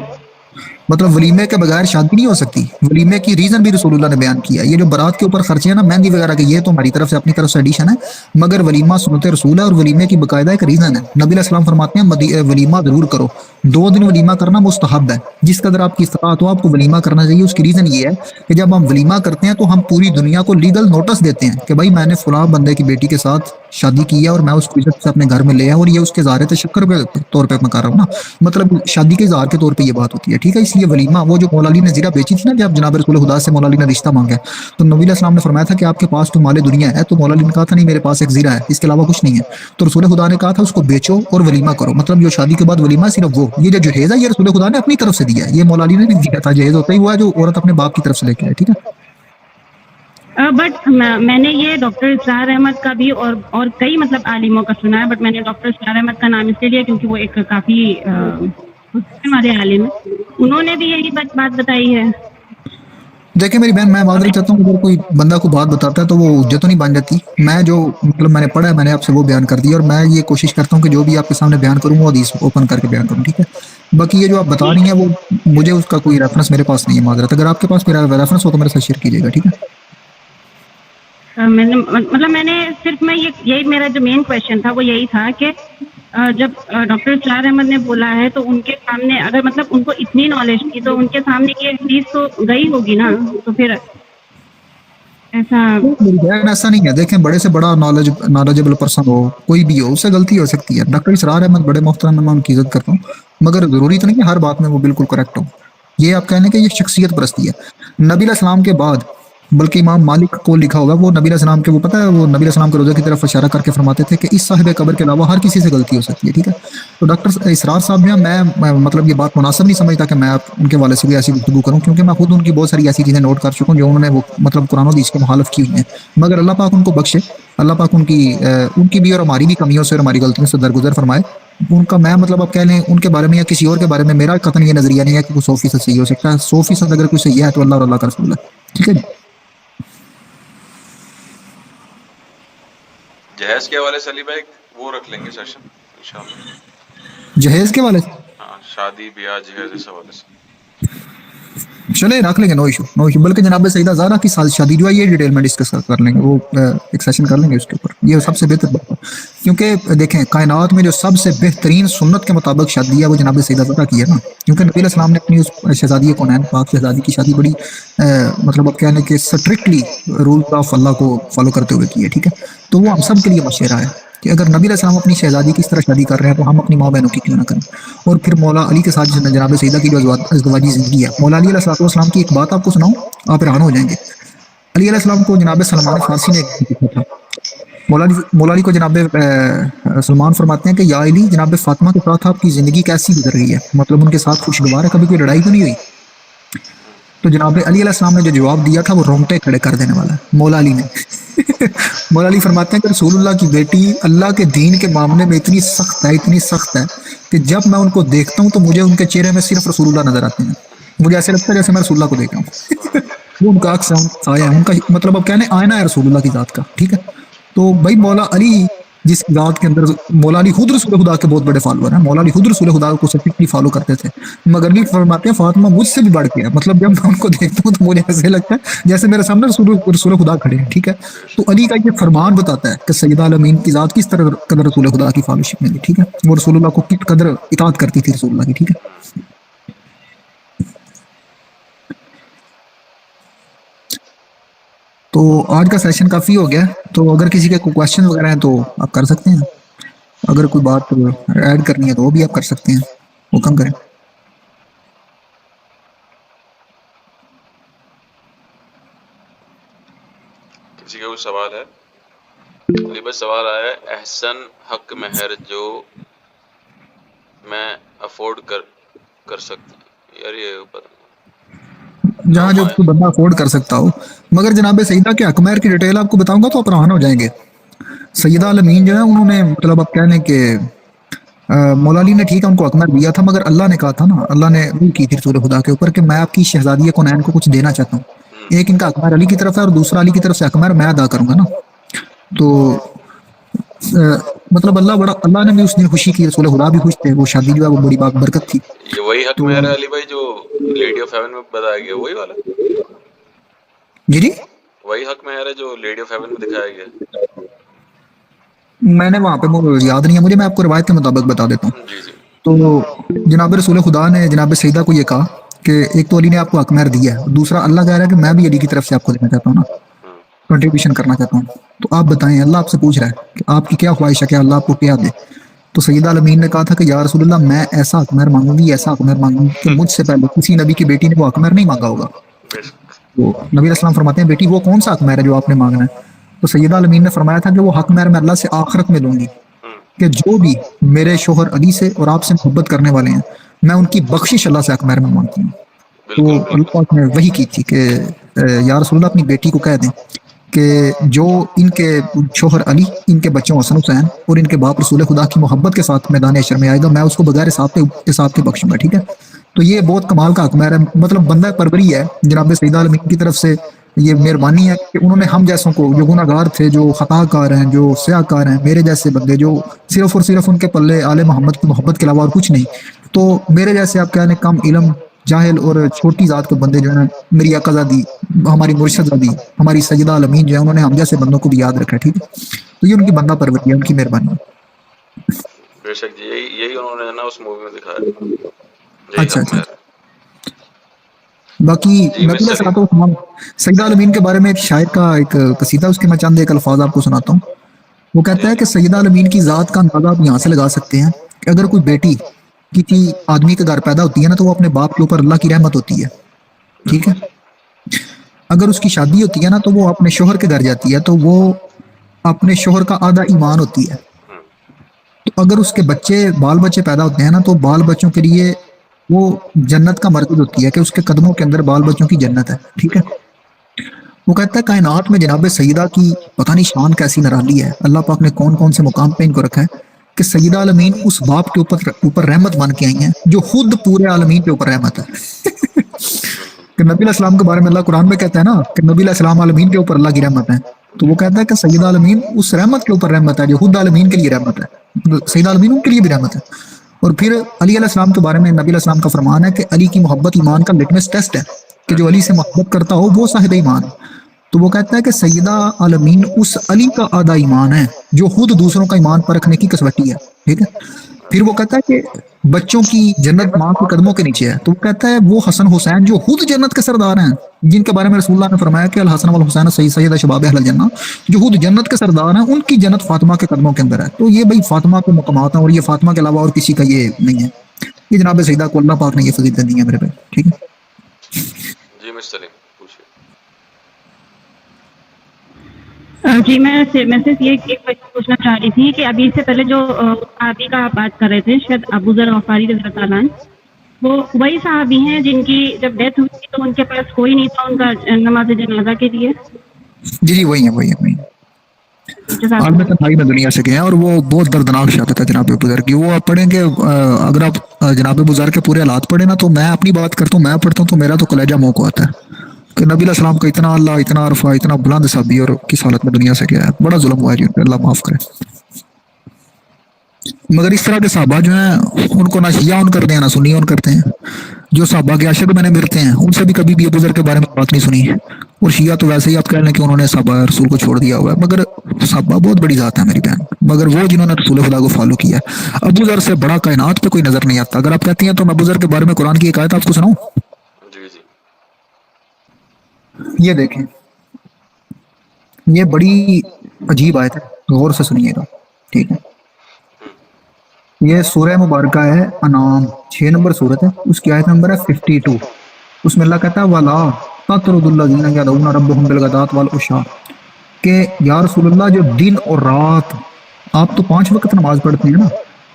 مطلب ولیمے کے بغیر شادی نہیں ہو سکتی. ولیمے کی ریزن بھی رسول اللہ نے بیان کیا. یہ جو برات کے اوپر خرچے ہیں نا مہندی وغیرہ کے، یہ تو ہماری طرف سے اپنی طرف سے ایڈیشن ہے، مگر ولیمہ سنت رسول ہے اور ولیمے کی باقاعدہ ایک ریزن ہے. نبی علیہ السلام فرماتے ہیں ولیمہ ضرور کرو. 2 دن ولیمہ کرنا مستحب ہے. جس قدر آپ کی استطاعت ہو آپ کو ولیمہ کرنا چاہیے. اس کی ریزن یہ ہے کہ جب ہم ولیمہ کرتے ہیں تو ہم پوری دنیا کو لیگل نوٹس دیتے ہیں کہ بھائی میں نے فلاں بندے کی بیٹی کے ساتھ شادی کی ہے اور میں اس کو عزت سے اپنے گھر میں لے آیا اور یہ اس کے اظہار تشکر کے طور پہ میں کر رہا ہوں نا. مطلب شادی کے اظہار کے طور پہ یہ بات ہوتی ہے، ٹھیک ہے. اس لیے ولیمہ وہ جو مولا علی نے زیرہ بیچی تھی نا جب جناب رسول خدا سے مولا علی نے رشتہ مانگا تو نبی علیہ السلام نے فرمایا تھا کہ آپ کے پاس تو مال دنیا ہے، تو مولا علی نے کہا تھا نہیں میرے پاس ایک زیرہ ہے، اس کے علاوہ کچھ نہیں ہے. تو رسول خدا نے کہا تھا اس کو بیچو اور ولیمہ کرو. مطلب جو شادی کے بعد ولیمہ صرف وہ، یہ جو جہیز ہے یہ رسول خدا نے اپنی طرف سے دیا ہے. یہ مولا علی نے نہیں دیا تھا. جہیز ہوتا ہی ہوا ہے جو عورت اپنے باپ کی طرف سے لے کے آئے، ٹھیک ہے. بٹ میں نے یہ ڈاکٹر اسرار احمد کا بھی اور کئی مطلب عالموں کا سنا ہے، بٹ میں نے ڈاکٹر اسرار احمد کا نام اس لیے لیا کیونکہ وہ ایک کافی ہمارے عالم ہیں. انہوں نے بھی یہی بات بتائی ہے. دیکھیں میری بہن، میں معذرت چاہتا ہوں اگر کوئی بندہ کو بات بتاتا ہے تو وہ حجت تو نہیں بن جاتی. میں جو مطلب میں نے پڑھا ہے میں نے آپ سے وہ بیان کر دیا، اور میں یہ کوشش کرتا ہوں کہ جو بھی آپ کے سامنے بیان کروں وہ حدیث اوپن کر کے بیان کروں، ٹھیک ہے. باقی یہ جو آپ بتا رہی ہیں وہ مجھے اس کا کوئی ریفرنس میرے پاس نہیں ہے. معذرت، اگر آپ کے پاس کوئی ریفرنس ہو تو میرے ساتھ شیئر کیجیے گا، ٹھیک ہے. میں نے صرف یہی میرا جو مین کویشچن تھا وہ یہی تھا کہ جب ڈاکٹر اسرار احمد نے بولا ہے تو ان کے سامنے اگر مطلب ان کو اتنی نالج تھی تو ان کے سامنے یہ حدیث تو گئی ہوگی نا، تو پھر ایسا میری بہن ایسا نہیں ہے، دیکھیں بڑے سے بڑا نالجبل پرسن ہو کوئی بھی ہو، اس سے غلطی ہو سکتی ہے. ڈاکٹر اسرار احمد بڑے محترم ہیں، میں ان کی عزت کرتا ہوں، مگر ضروری تو نہیں کہ ہر بات میں وہ بالکل کریکٹ ہو. یہ آپ کہنے کہ یہ شخصیت پرستی ہے. نبی علیہ السلام کے بعد بلکہ امام مالک کو لکھا ہوگا، وہ نبی علیہ السلام کے وہ پتہ ہے وہ نبی علیہ السلام کے روزے کی طرف اشارہ کر کے فرماتے تھے کہ اس صاحب قبر کے علاوہ ہر کسی سے غلطی ہو سکتی ہے. ٹھیک ہے، تو ڈاکٹر اسرار صاحب جو ہیں میں مطلب یہ بات مناسب نہیں سمجھتا کہ میں ان کے والے سے بھی ایسی گفتگو کروں، کیونکہ میں خود ان کی بہت ساری ایسی چیزیں نوٹ کر چکا ہوں جو انہوں نے وہ مطلب قرآن و حدیث کے مخالف کی ہوئی ہیں. مگر اللہ پاک ان کو بخشے، اللہ پاک ان کی بھی اور ہماری بھی کمیوں سے اور ہماری غلطیوں سے درگزر فرمائے. ان کا میں مطلب اب کہہ لیں ان کے بارے میں یا کسی اور کے بارے میں میرا قطعاً یہ نظریہ نہیں ہے کہ وہ 100% صحیح ہو سکتا ہے. 100% اگر کوئی صحیح ہے تو اللہ اور اللہ کا رسول ہے. ٹھیک ہے جی. جہیز کے حوالے سے علی بھائی وہ رکھ لیں گے سیشن انشاءاللہ. جہیز کے والے سے ہاں، شادی بیاہ جہیز اس حوالے سے چلے رکھ لیں گے، نو ایشو. بلکہ جناب سیدہ زہرا کی شادی جو ہے یہ ڈیٹیل میں ڈسکس کر لیں گے، وہ ایک سیشن کر لیں گے اس کے اوپر. یہ سب سے بہتر بات ہے، کیونکہ دیکھیں کائنات میں جو سب سے بہترین سنت کے مطابق شادی ہے وہ جناب سیدہ زہرا کی ہے نا. کیونکہ نبی علیہ السلام نے اپنی اس شہزادی کونین پاک شہزادی کی شادی بڑی مطلب اب کہنے کہ اسٹرکٹلی رول آف اللہ کو فالو کرتے ہوئے کی ہے. ٹھیک ہے، تو وہ ہم سب کے لیے مشورہ ہے کہ اگر نبی علیہ السلام اپنی شہزادی کی اس طرح شادی کر رہے ہیں تو ہم اپنی ماں بہنوں کی کیوں نہ کریں. اور پھر مولا علی کے ساتھ جناب سیدہ کی جو ازدواجی زندگی ہے، مولا علی علیہ السلام کی ایک بات آپ کو سناؤں، آپ حیران ہو جائیں گے. علی علیہ السلام کو جناب سلمان فارسی نے لکھا تھا. مولا علی کو جناب سلمان فرماتے ہیں کہ یا علی، جناب فاطمہ کے ساتھ آپ کی زندگی کیسی گزر رہی ہے، مطلب ان کے ساتھ خوشگوار ہے، کبھی کوئی لڑائی تو نہیں ہوئی. تو جناب علی علیہ السلام نے جو جواب دیا تھا وہ رونگٹے کھڑے کر دینے والا ہے مولا علی نے. مولا علی فرماتے ہیں کہ رسول اللہ کی بیٹی اللہ کے دین کے معاملے میں اتنی سخت ہے کہ جب میں ان کو دیکھتا ہوں تو مجھے ان کے چہرے میں صرف رسول اللہ نظر آتے ہیں. مجھے ایسے لگتا ہے جیسے میں رسول اللہ کو دیکھ رہا ہوں. وہ ان کا عکس ہے، سایہ ہے، ان کا مطلب اب کہنے آئینہ ہے رسول اللہ کی ذات کا. ٹھیک ہے، تو بھائی مولا علی جس ذات کے اندر مولا علی خود رسول خدا کے بہت بڑے فالوور ہیں، مولا علی خود رسول خدا کو سچی فالو کرتے تھے، مگر بھی فرماتے ہیں فاطمہ مجھ سے بھی بڑھ کے ہے. مطلب جب میں ان کو دیکھتا ہوں تو مجھے ایسے لگتا ہے جیسے میرے سامنے رسول خدا کھڑے ہیں. ٹھیک ہے، تو علی کا یہ فرمان بتاتا ہے کہ سیدہ الامین کی ذات کس طرح قدر رسول خدا کی فالوشپ میں تھی. ٹھیک ہے، وہ رسول اللہ کو کس قدر اطاعت کرتی تھی رسول اللہ کی. ٹھیک ہے، تو آج کا سیشن کافی ہو گیا، تو اگر کسی کے کوئی کوشچن وغیرہ ہیں تو آپ کر سکتے ہیں، اگر کوئی بات ایڈ کرنی ہے تو وہ بھی آپ کر سکتے ہیں، حکم کریں. کسی کا کوئی سوال ہے؟ علی بھائی سوال آیا ہے، احسن حق مہر جو میں افورڈ کر سکتا. یار یہ پتہ جہاں جو کوئی بندہ افورڈ کر سکتا ہو. مگر جناب سیدہ کے حق مہر کی ڈیٹیل آپ کو بتاؤں گا تو آپ رہان ہو جائیں گے. سیدہ الامین جو ہے انہوں نے مطلب اب کہنے کہ مولا علی نے ٹھیک ہے ان کو حق مہر دیا تھا، مگر اللہ نے کہا تھا نا، اللہ نے وہ کی تھی رسول خدا کے اوپر کہ میں آپ کی شہزادی کونین کو کچھ دینا چاہتا ہوں. ایک ان کا حق مہر علی کی طرف ہے اور دوسرا علی کی طرف سے حق مہر میں ادا کروں گا نا. تو مطلب اللہ نے بھی اس دن خوشی کی، رسول خدا بھی خوش تھے، وہ شادی جو ہے وہ بڑی برکت تھی. یہ وہی حق مہر ہے علی بھائی جو لیڈی آف ہیون میں بتایا گیا، وہی والا؟ جی وہی حق مہر ہے جو لیڈی آف ہیون میں دکھایا گیا؟ میں نے وہاں پہ یاد نہیں ہے مجھے، میں آپ کو روایت کے مطابق بتا دیتا ہوں. جی جی. تو جناب رسول خدا نے جناب سیدہ کو یہ کہا کہ ایک تو علی نے آپ کو حق مہر دیا ہے، دوسرا اللہ کہہ رہا ہے کہ میں بھی علی کی طرف سے آپ کو دینا چاہتا ہوں نا، کنٹریبیوشن کرنا چاہتا ہوں. تو آپ بتائیں، اللہ آپ سے پوچھ رہا ہے کہ آپ کی کیا خواہش ہے کہ اللہ آپ کو کیا دے. تو سیدہ الامین نے کہا تھا کہ یا رسول اللہ میں ایسا حق مہر مانگوں گی، ایسا حق مہر مانگوں گی کہ مجھ سے پہلے کسی نبی کی بیٹی نے وہ حق مہر نہیں مانگا ہوگا. تو نبی علیہ السلام فرماتے ہیں بیٹی وہ کون سا حق مہر ہے جو آپ نے مانگنا ہے. تو سیدہ الامین نے فرمایا تھا کہ وہ حق مہر میں اللہ سے آخرت میں لوں گی کہ جو بھی میرے شوہر علی سے اور آپ سے محبت کرنے والے ہیں میں ان کی بخشش اللہ سے حق مہر میں مانگتی ہوں. تو اللہ پاک نے وہی کی تھی کہ یا رسول اللہ اپنی بیٹی کو کہہ دیں کہ جو ان کے شوہر علی، ان کے بچوں حسن حسین اور ان کے باپ رسول خدا کی محبت کے ساتھ میدان حشر میں آئے گا، میں اس کو بغیر حساب کے بخشوں گا. ٹھیک ہے، تو یہ بہت کمال کا حق مہر ہے، مطلب بندہ پروری ہے جناب سیدہ الامین کی طرف سے. یہ مہربانی ہے کہ انہوں نے ہم جیسوں کو جو گناہ گار تھے، جو خطا کار ہیں، جو سیاہ کار ہیں، میرے جیسے بندے جو صرف اور صرف ان کے پلے آل محمد کی محبت کے علاوہ اور کچھ نہیں، تو میرے جیسے آپ کہنے کم علم جاہل اور چھوٹی ذات کے بندے جو ہیں، میری آقا زادی، ہماری مرشد زادی، ہماری سیدہ الامین جو ہے، انہوں نے ہم جیسے بندوں کو بھی یاد رکھا ہے. ٹھیک ہے، تو یہ ان کی بندہ پروری ہے، ان کی مہربانی ہے. بے شک جی، یہی انہوں نے نا اس مووی میں دکھایا، یہی اچھا تھا اچھا خیر۔ باقی جی نبی علیہ مس سلیم، الصلوۃ والسلام سیدہ عالمین کے بارے میں ایک شاعر کا ایک قصیدہ، اس کے میں چند ایک الفاظ آپ کو سناتا ہوں. وہ کہتا جی ہے جی کہ سیدہ عالمین کی ذات کا اندازہ آپ یہاں سے لگا سکتے ہیں کہ اگر کوئی بیٹی کسی آدمی کے گھر پیدا ہوتی ہے نا تو وہ اپنے باپ کے اوپر اللہ کی رحمت ہوتی ہے، ٹھیک ہے. بالکل جی، اگر اس کی شادی ہوتی ہے نا تو وہ اپنے شوہر کے گھر جاتی ہے تو وہ اپنے شوہر کا آدھا ایمان ہوتی ہے. ہوں، تو اگر اس کے بچے بال بچے پیدا ہوتے ہیں نا تو بال بچوں کے لیے وہ جنت کا مرکز ہوتی ہے کہ اس کے قدموں کے اندر بال بچوں کی جنت ہے، ٹھیک ہے. بالکل وہ کہتا ہے کائنات میں جناب سیدہ کی پتہ نہیں شان کیسی نرالی ہے، اللہ پاک نے کون کون سے مقام پہ ان کو رکھا ہے کہ سیدہ عالمین اس باپ کے اوپر رحمت بن کے آئی ہیں جو خود پورے عالمین کے اوپر رحمت ہے. بالکل کہ نبی علیہ السلام کے بارے میں اللہ قرآن میں کہتا ہے نا کہ نبی علیہ السلام عالمین کے اوپر اللہ کی رحمت ہے، تو وہ کہتا ہے کہ سیدہ عالمین اس رحمت کے اوپر رحمت ہے جو خود عالمین کے لیے رحمت ہے، بے سیدہ شک عالمین ان کے لیے بھی رحمت ہے. اور پھر علی علیہ السلام کے بارے میں نبی علیہ السلام کا فرمان ہے کہ علی کی محبت ایمان کا لٹمس ٹیسٹ ہے، کہ جو علی سے محبت کرتا ہو وہ صاحب ایمان. تو وہ کہتا ہے کہ سیدہ عالمین اس علی کا آدھا ایمان ہے جو خود دوسروں کا ایمان پرکھنے کی کسوٹی ہے، ٹھیک ہے. پھر وہ کہتا ہے کہ بچوں کی جنت ماں کے قدموں کے نیچے ہے، تو وہ کہتا ہے وہ حسن حسین جو خود جنت کے سردار ہیں، جن کے بارے میں رسول اللہ نے فرمایا کہ الحسن والحسین سید شباب اہل الجنہ، جو خود جنت کے سردار ہیں ان کی جنت فاطمہ کے قدموں کے اندر ہے. تو یہ بھائی فاطمہ کے مقامات ہیں اور یہ فاطمہ کے علاوہ اور کسی کا یہ نہیں ہے. یہ جناب سیدہ کو اللہ پاک نے یہ فضیلت دی ہے میرے بھائی، ٹھیک ہے. جی مس سلیم پوچھیے۔ جی میں صرف یہ ایک کوشچن پوچھنا چاہ رہی تھی کہ ابھی سے پہلے جو صحابی کا آپ بات کر رہے تھے شاید ابو ذر غفاری رضی اللہ تعالیٰ عنہ، وہ وہی صحابی ہیں جن کی جب ڈیتھ ہوئی تھی تو ان کے پاس کوئی نہیں تھا ان کا نماز جنازہ کے لیے؟ جی جی وہی ہے وہی ہے وہی ہے. جزاک عالم اللہ۔ تنہائی میں دنیا سے گئے ہیں اور وہ بہت دردناک شہادت ہے جناب بزرگ کی. وہ آپ پڑھیں گے اگر آپ جناب بزرگ کے پورے حالات پڑھیں نا تو میں اپنی بات کرتا ہوں، میں پڑھتا ہوں تو میرا تو کلیجہ منہ کو آتا ہے کہ نبی علیہ السلام کا اتنا اللہ اتنا عرفہ اتنا بلند صحابی اور کس حالت میں دنیا سے گیا ہے. بڑا ظلم ہوا ہے جی ان پہ، اللہ معاف کرے. مگر اس طرح کے صحابہ جو ہیں ان کو نہ شیعہ ان کرتے ہیں نہ سنی ان کرتے ہیں. جو صحابہ کے عاشق میں نے ملتے ہیں ان سے بھی کبھی بھی ابو ذر کے بارے میں بات نہیں سنی ہے. اور شیعہ تو ویسے ہی آپ کہہ لیں کہ انہوں نے صحابہ رسول کو چھوڑ دیا ہوا ہے، مگر صحابہ بہت بڑی ذات ہے میری بہن، مگر وہ جنہوں نے رسول خدا کو فالو کیا ہے. ابو ذر سے بڑا کائنات پہ کوئی نظر نہیں آتا. اگر آپ کہتی ہیں تو میں ابو ذر کے بارے میں قرآن کی ایک آیت آپ کو سناؤں؟ جی جی یہ دیکھیں، یہ بڑی عجیب آیت ہے، غور سے سنیے گا، ٹھیک ہے. یہ سورہ مبارکہ ہے انعام 6 نمبر سورت ہے، اس کی آیت نمبر ہے 52. اس میں اللہ کہتا ہے وَلَا تَطْرُدُ الَّذِينَ يَدْعُونَ رَبَّهُمْ بِالْغَدَاةِ وَالْعَشِيِّ، کہ یا رسول اللہ جو دن اور رات، آپ تو 5 وقت نماز پڑھتے ہیں نا،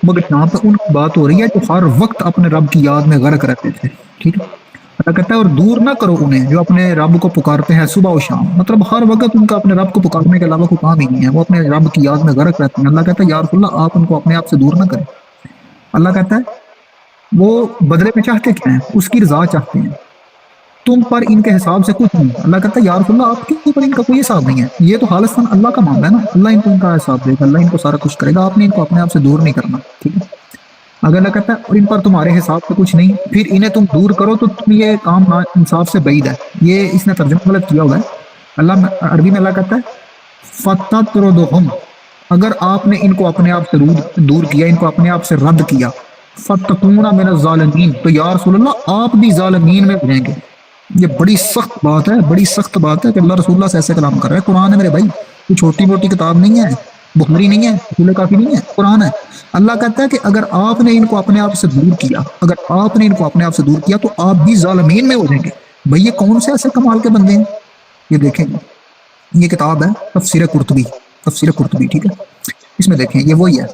مگر یہاں پہ ان کی بات ہو رہی ہے جو ہر وقت اپنے رب کی یاد میں غرق رہتے تھے، ٹھیک ہے. اللہ کہتا ہے اور دور نہ کرو انہیں جو اپنے رب کو پکارتے ہیں صبح و شام. مطلب ہر وقت ان کا اپنے رب کو پکارنے کے علاوہ کوئی کام ہی نہیں ہے، وہ اپنے رب کی یاد میں غرق رہتے ہیں. اللہ کہتا ہے یا رسول اللہ آپ ان کو اپنے آپ سے دور نہ کریں. اللہ کہتا ہے وہ بدلے میں چاہتے کیا ہیں؟ اس کی رضا چاہتے ہیں، تم پر ان کے حساب سے کچھ نہیں. اللہ کہتا ہے یا رسول اللہ آپ کے اوپر ان کا کوئی حساب نہیں ہے، یہ تو خالصتاً اللہ کا معاملہ ہے نا، اللہ ان کو ان کا حساب دے گا، اللہ ان کو سارا کچھ کرے گا، آپ نے ان کو اپنے آپ سے دور نہیں کرنا، ٹھیک ہے. اگر اللہ کہتا ہے اور ان پر تمہارے حساب سے کچھ نہیں، پھر انہیں تم دور کرو تو تم یہ کام نا انصاف سے بعید ہے. یہ اس نے ترجمہ غلط کیا ہوا ہے. اللہ عربی میں اللہ کہتا ہے فَتَطْرُدُهُمْ، اگر آپ نے ان کو اپنے آپ سے دور کیا، ان کو اپنے آپ سے رد کیا، فَتَكُونَ مِنَ الظَّالِمِينَ، تو یا رسول اللہ آپ بھی ظالمین میں رہیں گے. یہ بڑی سخت بات ہے، بڑی سخت بات ہے کہ اللہ رسول اللہ سے ایسے کلام کر رہا ہے. قرآن ہے میرے بھائی، کوئی چھوٹی موٹی کتاب نہیں ہے، بخاری نہیں ہے، رسول کافی نہیں ہے، قرآن ہے. اللہ کہتا ہے کہ اگر آپ نے ان کو اپنے آپ سے دور کیا، اگر آپ نے ان کو اپنے آپ سے دور کیا تو آپ بھی ظالمین میں ہو جائیں گے. بھائی یہ کون سے ایسے کمال کے بندے ہیں؟ یہ دیکھیں گے، یہ کتاب ہے تفسیر قرطبی، تفسیر قرطبی، ٹھیک ہے. اس میں دیکھیں یہ وہی ہے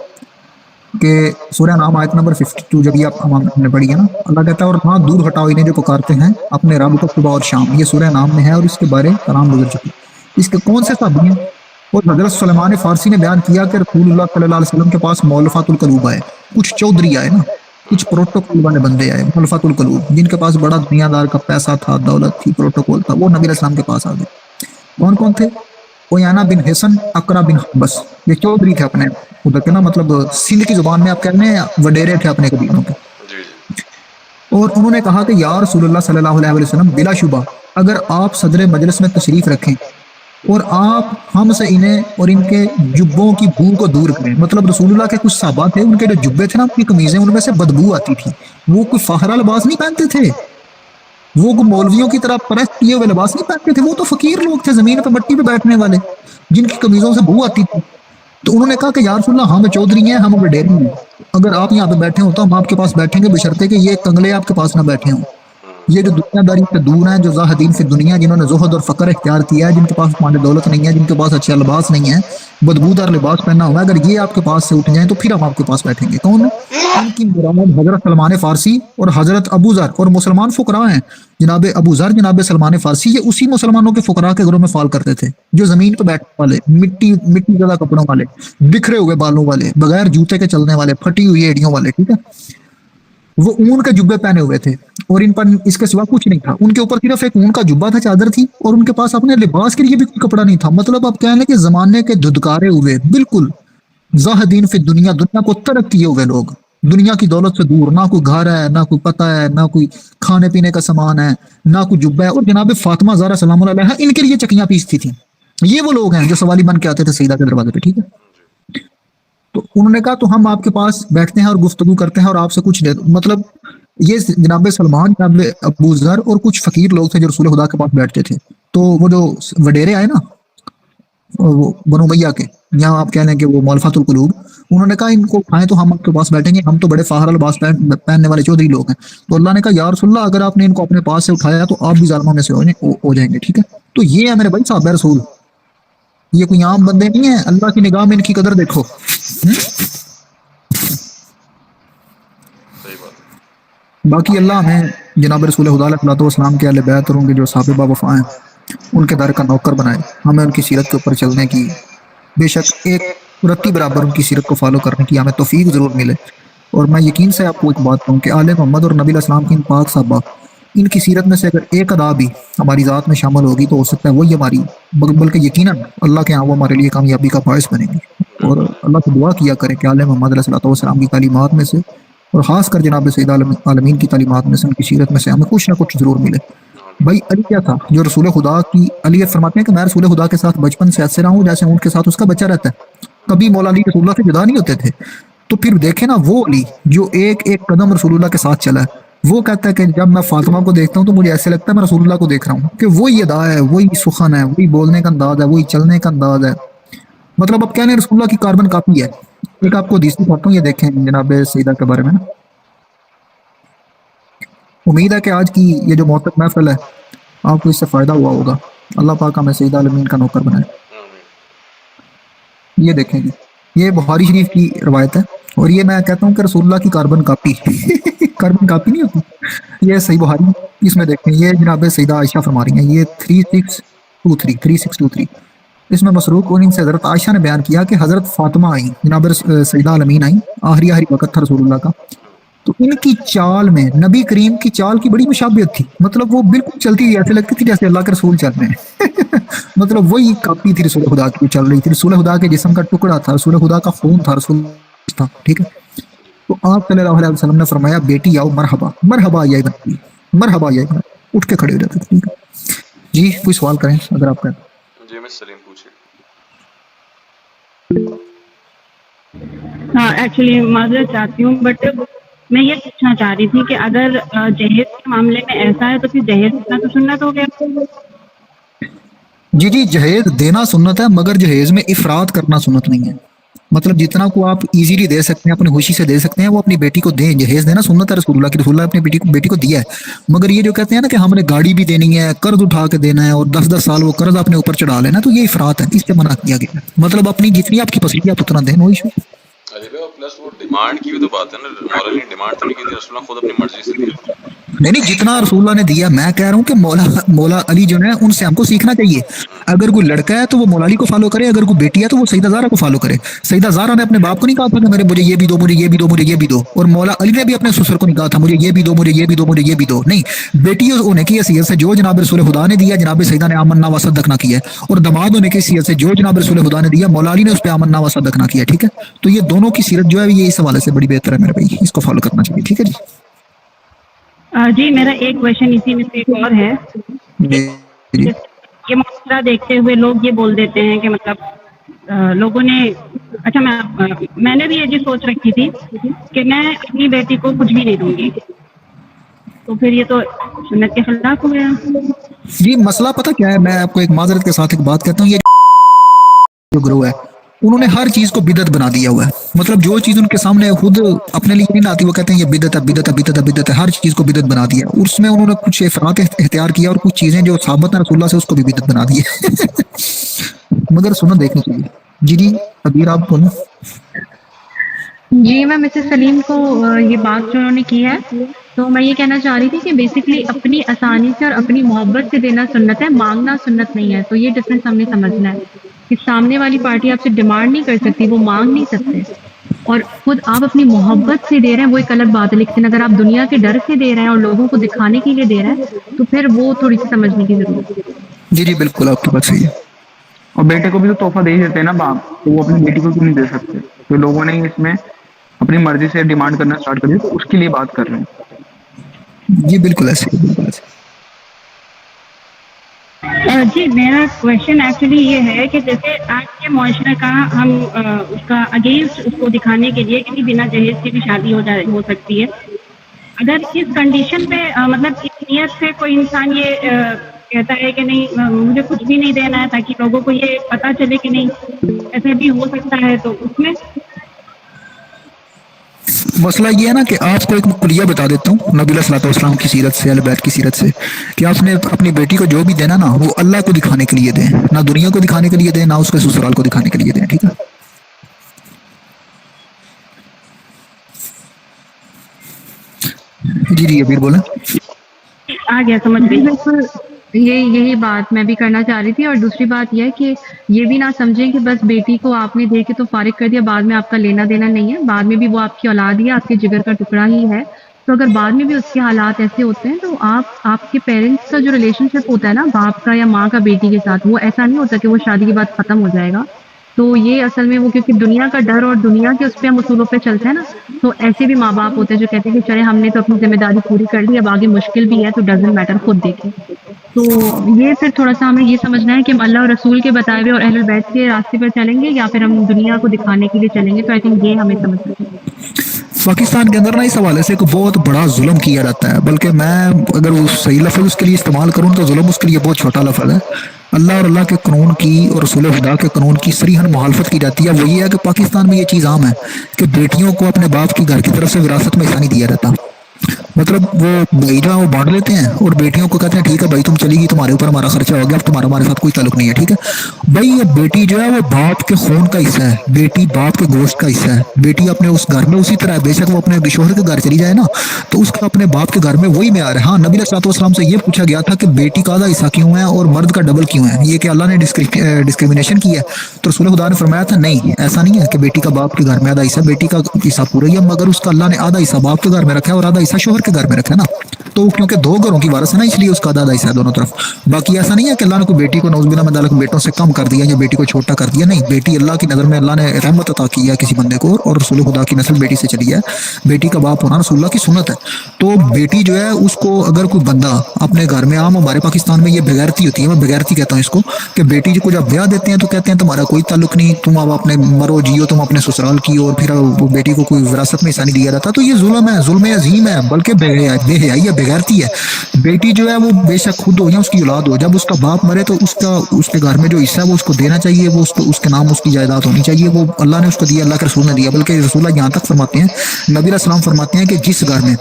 کہ سورہ نام آیت نمبر 52 جب یہ آپ نے پڑھی ہے نا، اللہ کہتا ہے اور ہاں دور ہٹاؤ انہیں جو پکارتے ہیں اپنے رب کو صبح اور شام. یہ سورہ نام میں ہے اور اس کے بارے کلام گزر چکی. اس کے کون سے صحابی ہیں؟ اور حضرت سلیمان فارسی نے بیان کیا کہ رسول اللہ صلی اللہ علیہ وسلم کے پاس مولفات القلوب آئے، کچھ چودھری آئے نا، کچھ پروٹوکول والے بندے آئے، مولفات القلوب، جن کے پاس بڑا دنیا دار کا پیسہ تھا، دولت تھی، پروٹوکول تھا، وہ نبی علیہ السلام کے پاس آ گئے. کون کون تھے؟ اویانا بن حسن، اقرا بن حبس، یہ چودھری تھے اپنے ادھر کے نا، مطلب سندھ کی زبان میں آپ کہہ رہے ہیں وڈیرے تھے اپنے قبیلوں کے. جی جی اور انہوں نے کہا کہ یا رسول اللہ صلی اللہ علیہ وسلم بلا شبہ اگر آپ صدر مجلس میں تشریف رکھیں اور آپ ہم سے انہیں اور ان کے جبوں کی بو کو دور کریں. مطلب رسول اللہ کے کچھ صحابہ تھے، ان کے جو جبے تھے نا، ان کی قمیضیں، ان میں سے بدبو آتی تھی. وہ کوئی فاخرہ لباس نہیں پہنتے تھے، وہ کوئی مولویوں کی طرح پریس کیے ہوئے لباس نہیں پہنتے تھے. وہ تو فقیر لوگ تھے، زمین پہ مٹی پہ بیٹھنے والے، جن کی قمیضوں سے بو آتی تھی. تو انہوں نے کہا کہ یا رسول اللہ، ہم چودھری ہیں، ہم وڈیری ہیں، اگر آپ یہاں پہ بیٹھے ہوں تو ہم آپ کے پاس بیٹھیں گے، بشرطے کہ یہ کنگلے آپ کے پاس نہ بیٹھے ہوں. یہ جو دنیا داری سے دور ہیں، جو زاہدین فی دنیا، جنہوں نے زہد اور فقر اختیار کیا ہے، جن کے پاس مال دولت نہیں ہے، جن کے پاس اچھا لباس نہیں ہے، بدبودار لباس پہنا ہوا ہے، اگر یہ آپ کے پاس سے اٹھ جائیں تو پھر ہم آپ کے پاس بیٹھیں گے. کون؟ ان کی مراد حضرت سلمان فارسی اور حضرت ابو ذر. اور مسلمان فقراء ہیں، جناب ابو ذر، جناب سلمان فارسی، یہ اسی مسلمانوں کے فقراء کے گھروں میں فال کرتے تھے، جو زمین پہ بیٹھنے والے، مٹی زدہ کپڑوں والے، بکھرے ہوئے بالوں والے، بغیر جوتے کے چلنے والے، پھٹی ہوئی ایڑیوں والے. ٹھیک ہے، وہ اون کے جبے پہنے ہوئے تھے اور ان پر اس کے سوا کچھ نہیں تھا. ان کے اوپر صرف ایک اون کا جبہ تھا، چادر تھی، اور ان کے پاس اپنے لباس کے لیے بھی کوئی کپڑا نہیں تھا. مطلب آپ کہہ لیں کہ زمانے کے دھدکارے ہوئے، بالکل زاہدین فی دنیا، دنیا کو ترک کیے ہوئے لوگ، دنیا کی دولت سے دور، نہ کوئی گھر ہے، نہ کوئی پتہ ہے، نہ کوئی کھانے پینے کا سامان ہے، نہ کوئی جبہ ہے. اور جناب فاطمہ زہرا سلام اللہ علیہا ان کے لیے چکیاں پیستی تھیں. یہ وہ لوگ ہیں جو سوالی بن کے آتے تھے سیدہ کے دروازے پہ. ٹھیک ہے، تو انہوں نے کہا تو ہم آپ کے پاس بیٹھتے ہیں اور گفتگو کرتے ہیں اور آپ سے کچھ لے. مطلب یہ جناب سلمان، جناب ابو ذر اور کچھ فقیر لوگ تھے جو رسول خدا کے پاس بیٹھتے تھے. تو وہ جو وڈیرے آئے نا، وہ بنو امیہ کے، یہاں آپ کہہ لیں کہ وہ مؤلفۃ القلوب، انہوں نے کہا ان کو اٹھائیں تو ہم آپ کے پاس بیٹھیں گے، ہم تو بڑے فاخر لباس پہننے والے چودھری لوگ ہیں. تو اللہ نے کہا یا رسول اللہ، اگر آپ نے ان کو اپنے پاس سے اٹھایا تو آپ بھی ظالموں میں سے ہو جائیں گے. ٹھیک ہے، تو یہ ہے میرے بھائی صحابہ رسول، یہ کوئی عام بندے نہیں ہیں. اللہ کی نگاہ میں ان کی قدر دیکھو. صحیح بات ہے. باقی اللہ ہمیں جناب رسول خدا علیہ السلام کے اہل بیت اور ان کے جو صحابہ با وفا ہیں، ان کے در کا نوکر بنائے. ہمیں ان کی سیرت کے اوپر چلنے کی، بے شک ایک رتی برابر ان کی سیرت کو فالو کرنے کی ہمیں توفیق ضرور ملے. اور میں یقین سے آپ کو ایک بات کہوں کہ آل محمد اور نبی علیہ السلام کی ان پاک صحابہ، ان کی سیرت میں سے اگر ایک ادا بھی ہماری ذات میں شامل ہوگی تو ہو سکتا ہے وہی ہماری، بلکہ یقیناً اللہ کے ہاں وہ ہمارے لیے کامیابی کا باعث بنے گی. اور اللہ سے دعا کیا کرے کہ آل محمد علیہ السلام کی تعلیمات میں سے، اور خاص کر جناب سید عالمین کی تعلیمات میں سے، ان کی سیرت میں سے ہمیں کچھ نہ کچھ ضرور ملے. بھائی علی کیا تھا جو رسول خدا کی، علی فرماتے ہیں کہ میں رسول خدا کے ساتھ بچپن سے ایسے رہا ہوں جیسے اونٹ کے ساتھ اس کا بچہ رہتا ہے. کبھی مولا علی رسول اللہ سے جدا نہیں ہوتے تھے. تو پھر دیکھیں نا، وہ علی جو ایک ایک قدم رسول اللہ کے ساتھ چلا ہے، وہ کہتا ہے کہ جب میں فاطمہ کو دیکھتا ہوں تو مجھے ایسے لگتا ہے میں رسول اللہ کو دیکھ رہا ہوں، کہ وہی ادا ہے، وہی سخن ہے، وہی بولنے کا انداز ہے، وہی چلنے کا انداز ہے. مطلب اب کہنے ہیں رسول اللہ کی کاربن کاپی ہے. ایک آپ کو حدیث دکھاتا ہوں، یہ دیکھیں جناب سیدہ کے بارے میں نا. امید ہے کہ آج کی یہ جو محترم محفل ہے آپ کو اس سے فائدہ ہوا ہوگا. اللہ پاک ہمیں سیدہ عالمین کا نوکر بنائے. یہ دیکھیں گی، یہ بخاری شریف کی روایت ہے، اور یہ میں کہتا ہوں کہ رسول اللہ کی کاربن کاپی کاربن کاپی نہیں ہوتی، یہ صحیح بخاری. اس میں دیکھیں، یہ جناب سیدہ عائشہ فرما رہی ہیں، یہ 3623 اس میں مسروق ان سے حضرت عائشہ نے بیان کیا کہ حضرت فاطمہ آئیں، جناب سیدہ عالمین آئیں، آخری وقت تھا رسول اللہ کا. تو ان کی چال میں نبی کریم کی چال کی بڑی مشابہت تھی. مطلب وہ بالکل چلتی تھی، ایسے لگتی تھی جیسے اللہ کے رسول چل رہے ہیں. مطلب وہی کاپی تھی رسول خدا کی چل رہی تھی. رسول خدا کے جسم کا ٹکڑا تھا، رسول خدا کا خون تھا، رسول تھا. ٹھیک ہے، تو آپ صلی اللہ علیہ وسلم نے فرمایا بیٹی آؤ، مرحبا مرحبا یا بنتی، مرحبا یا بنتی، اٹھ کے کھڑے ہو جاتے. ٹھیک ہے جی، کوئی سوال کریں اگر آپ کہیں. جی میں سلیم پوچھے. ہاں ایکچولی معذرت چاہتی ہوں، بٹ میں یہ پوچھنا چاہ رہی تھی کہ اگر جہیز کے معاملے میں ایسا ہے تو پھر جہیز دینا تو سنت ہو گیا. جی جہیز دینا سنت ہے، مگر جہیز میں افراط کرنا سنت نہیں ہے. مطلب جتنا کو آپ ایزیلی دے سکتے ہیں، اپنی خوشی سے دے سکتے ہیں، وہ اپنی بیٹی کو دیں. جہیز دینا سنت ہے رسول اللہ کی، رسول اللہ اپنی بیٹی کو دیا ہے. مگر یہ جو کہتے ہیں نا کہ ہم نے گاڑی بھی دینی ہے، قرض اٹھا کے دینا ہے، اور 10 سال وہ قرض اپنے اوپر چڑھا لینا، تو یہ افراط ہے، اس سے منع کیا گیا. مطلب اپنی جتنی آپ کی پسندی آپ اتنا دیں، وہی ایشو. پلس وہ ڈیمانڈ کی بھی تو بات ہے نا، مولا نے ڈیمانڈ تو نہیں کی تھی، رسول اللہ خود اپنی مرضی سے دیا. نہیں جتنا رسول اللہ نے دیا، میں کہہ رہا ہوں کہ مولا علی جو ہے ان سے ہم کو سیکھنا چاہیے. اگر کوئی لڑکا ہے تو وہ مولا علی کو فالو کرے، اگر کوئی بیٹی ہے تو وہ سیدہ زہرا کو فالو کرے. سیدہ زہرا نے اپنے باپ کو نہیں کہا تھا کہ مجھے یہ بھی دو، مجھے یہ بھی دو، مجھے یہ بھی دو. اور مولا علی نے بھی اپنے سسر کو نہیں کہا تھا مجھے یہ بھی دو، مجھے یہ بھی دو، مجھے یہ بھی دو. نہیں، بیٹی ہونے کی حیثیت سے جو جناب رسول خدا نے دیا، جناب سیدہ نے آمنا و صدقنا کیا ہے. اور داماد ہونے کی حیثیت سے جو جناب رسول خدا نے دیا، مولا علی نے اس پہ آمنا و صدقنا کیا. ٹھیک ہے، تو یہ دونوں کی سیرت جو ہے یہ اس حوالے سے بڑی بہتر ہے میرے بھائی، اس کو فالو کرنا چاہیے. ٹھیک ہے جی. جی میرا ایک کویشچن اسی میں سے ایک اور ہے. یہ معاشرہ دیکھتے ہوئے لوگ یہ بول دیتے ہیں کہ مطلب لوگوں نے اچھا میں نے بھی یہ چیز سوچ رکھی تھی کہ میں اپنی بیٹی کو کچھ بھی نہیں دوں گی، تو پھر یہ تو سنت کے خلاف ہو گیا. جی مسئلہ پتہ کیا ہے، میں آپ کو ایک معذرت کے ساتھ ایک بات کہتا ہوں، یہ جو گروہ ہے انہوں نے ہر چیز کو بدعت بنا دیا ہوا ہے. مطلب جو چیز ان کے سامنے خود اپنے لیے نہیں آتی وہ کہتے ہیں یہ بدعت ہے بدعت ہے بدعت ہے بدعت ہے، ہر چیز کو بدعت بنا دیا. اور اس میں انہوں نے کچھ افراط اختیار کیا اور کچھ چیزیں جو ثابت ہیں رسول اللہ سے اس کو بھی بدعت بنا دی ہے. مگر سنو دیکھنی چاہیے. جی جی ابیر آپ بولیں. جی میں مسز سلیم کو یہ بات جو انہوں نے کی ہے تو میں یہ کہنا چاہ رہی تھی کہ بیسکلی اپنی آسانی سے اور اپنی محبت سے دینا سنت ہے، مانگنا سنت نہیں ہے. تو یہ ڈفرینس ہم نے سمجھنا ہے کہ سامنے والی پارٹی آپ سے ڈیمانڈ نہیں کر سکتی، وہ مانگ نہیں سکتے، اور خود آپ اپنی محبت سے دے رہے ہیں وہ ایک الگ بات ہے. لیکن اگر آپ دنیا کے ڈر سے دے رہے ہیں اور لوگوں کو دکھانے کے لیے دے رہے ہیں تو پھر وہ تھوڑی سی سمجھنے کی ضرورت ہے. جی جی بالکل آپ کی بات صحیح ہے. اور بیٹے کو بھی تو تحفہ دے ہی دیتے ہیں نا باپ، تو وہ اپنی بیٹی کو کیوں نہیں دے سکتے؟ تو لوگوں نے اس میں اپنی مرضی سے ڈیمانڈ کرنا اسٹارٹ کر دی، تو اس کے لیے بات کر رہے ہیں. جی بالکل ایسے ہی بالکل ایسے. جی میرا کوشچن ایکچولی یہ ہے کہ جیسے آج کے معاشرے کا ہم اس کا اگینسٹ اس کو دکھانے کے لیے کہ بنا جہیز کی بھی شادی ہو سکتی ہے. اگر اس کنڈیشن پہ مطلب اس نیت سے کوئی انسان یہ کہتا ہے کہ نہیں مجھے کچھ بھی نہیں دینا ہے تاکہ لوگوں کو یہ پتا چلے کہ نہیں ایسے بھی ہو سکتا ہے، تو اس میں مسئلہ یہ ہے نا کہ آپ کو ایک کلیہ بتا دیتا ہوں نبی علیہ الصلوۃ والسلام کی سیرت سے، اہل بیت کی سیرت سے، کہ آپ نے اپنی بیٹی کو جو بھی دینا نا وہ اللہ کو دکھانے کے لیے دیں، نہ دنیا کو دکھانے کے لیے دیں، نہ اس کے سسرال کو دکھانے کے لیے دیں. ٹھیک ہے. جی جی ابیر بولیں. آ گیا سمجھ جی گئی. بالکل یہی بات میں بھی کرنا چاہ رہی تھی. اور دوسری بات یہ ہے کہ یہ بھی نہ سمجھیں کہ بس بیٹی کو آپ نے دے کے تو فارغ کر دیا، بعد میں آپ کا لینا دینا نہیں ہے، بعد میں بھی وہ آپ کی اولاد ہی ہے، آپ کے جگر کا ٹکڑا ہی ہے. تو اگر بعد میں بھی اس کے حالات ایسے ہوتے ہیں تو آپ کے پیرنٹس کا جو ریلیشن شپ ہوتا ہے نا باپ کا یا ماں کا بیٹی کے ساتھ، وہ ایسا نہیں ہوتا کہ وہ شادی کے بعد ختم ہو جائے گا. تو یہ اصل میں وہ کیونکہ دنیا کا ڈر اور دنیا کے اس پہ ہم اصولوں پہ چلتے ہیں نا، تو ایسے بھی ماں باپ ہوتے ہیں جو کہتے ہیں کہ چلے ہم نے تو اپنی ذمہ داری پوری کر لی، اب آگے مشکل بھی ہے تو ڈزنٹ میٹر، خود دیکھیں. تو یہ پھر تھوڑا سا ہمیں یہ سمجھنا ہے کہ ہم اللہ اور رسول کے بتائے ہوئے اور اہل البیت کے راستے پر چلیں گے یا پھر ہم دنیا کو دکھانے کے لیے چلیں گے. تو آئی تھنک یہ ہمیں سمجھنا چاہیے. پاکستان کے اندر نا اس حوالے سے ایک بہت بڑا ظلم کیا جاتا ہے، بلکہ میں اگر وہ صحیح لفظ اس کے لیے استعمال کروں تو ظلم اس کے لیے بہت چھوٹا لفظ ہے. اللہ اور اللہ کے قانون کی اور رسول خدا کے قانون کی صریحاً مخالفت کی جاتی ہے. وہ یہ ہے کہ پاکستان میں یہ چیز عام ہے کہ بیٹیوں کو اپنے باپ کی گھر کی طرف سے وراثت میں حصہ نہیں دیا جاتا. مطلب وہ بھائیجا وہ بانٹ لیتے ہیں اور بیٹیوں کو کہتے ہیں ٹھیک ہے بھائی تم چلی گی، تمہارے اوپر ہمارا خرچہ ہو گیا، اب تمہارا ہمارے ساتھ کوئی تعلق نہیں ہے. ٹھیک ہے بھائی، یہ بیٹی جو ہے وہ باپ کے خون کا حصہ ہے، بیٹی باپ کے گوشت کا حصہ ہے. بیٹی اپنے اس گھر میں اسی طرح ہے، بے شک وہ اپنے شوہر کے گھر چلی جائے نا تو اس کا اپنے باپ کے گھر میں وہی معیار ہے. ہاں نبی علیہ الصلوۃ والسلام سے یہ پوچھا گیا تھا کہ بیٹی کا آدھا حصہ کیوں ہے اور مرد کا ڈبل کیوں ہے، یہ کہ اللہ نے ڈسکریمنیشن کی ہے؟ تو رسول خدا نے فرمایا تھا نہیں، ایسا نہیں ہے کہ بیٹی کا باپ کے گھر میں آدھا حصہ، بیٹی کا حصہ پورا ہی ہے، مگر اس کا اللہ نے آدھا حصہ باپ کے گھر میں رکھا ہے اور آدھا حصہ شوہر کے گھر میں رکھا ہے نا. تو کیونکہ دو گھروں کی وارث ہے نا، اس لیے اس کا آدھا حصہ ہے دونوں طرف. باقی ایسا نہیں ہے کہ اللہ نے کوئی بیٹی کو نعوذ باللہ من ذالک بیٹوں سے کم کر دیا یا بیٹی کو چھوٹا کر دیا. نہیں، بیٹی اللہ کی نظر میں اللہ نے رحمت عطا کی ہے کسی بندے کو، اور رسول خدا کی نسل بیٹی سے چلی ہے. بیٹی کا باپ ہونا رسول اللہ کی سنت ہے. تو بیٹی جو ہے اس کو اگر کوئی بندہ اپنے گھر میں، عام ہمارے پاکستان میں یہ بغیرتی ہوتی ہے، میں بغیرتی کہتا ہوں اس کو، کہ بیٹی کو جب بیاہ دیتے ہیں تو کہتے ہیں تمہارا کوئی تعلق نہیں، تم اب اپنے مرو جیو، تم اپنے سسرال کی، اور پھر وہ بیٹی کو کوئی وراثت میں حصہ نہیں دیا جاتا. تو یہ ظلم ہے، ظلم عظیم ہے، بلکہ بے حیائی ہے، بغیرتی ہے. بیٹی جو ہے وہ بے شک خود ہو یا اس کی اولاد ہو، جب اس کا باپ مرے تو اس کے گھر میں جو حصہ ہے وہ اس کو دینا چاہیے، وہ اس کے نام اس کی جائیداد ہونی چاہیے. وہ اللہ نے اس کو دیا، اللہ کے رسول نے دیا. بلکہ رسول اللہ یہاں تک فرماتے ہیں، نبی علیہ السلام فرماتے ہیں کہ جس گھر میں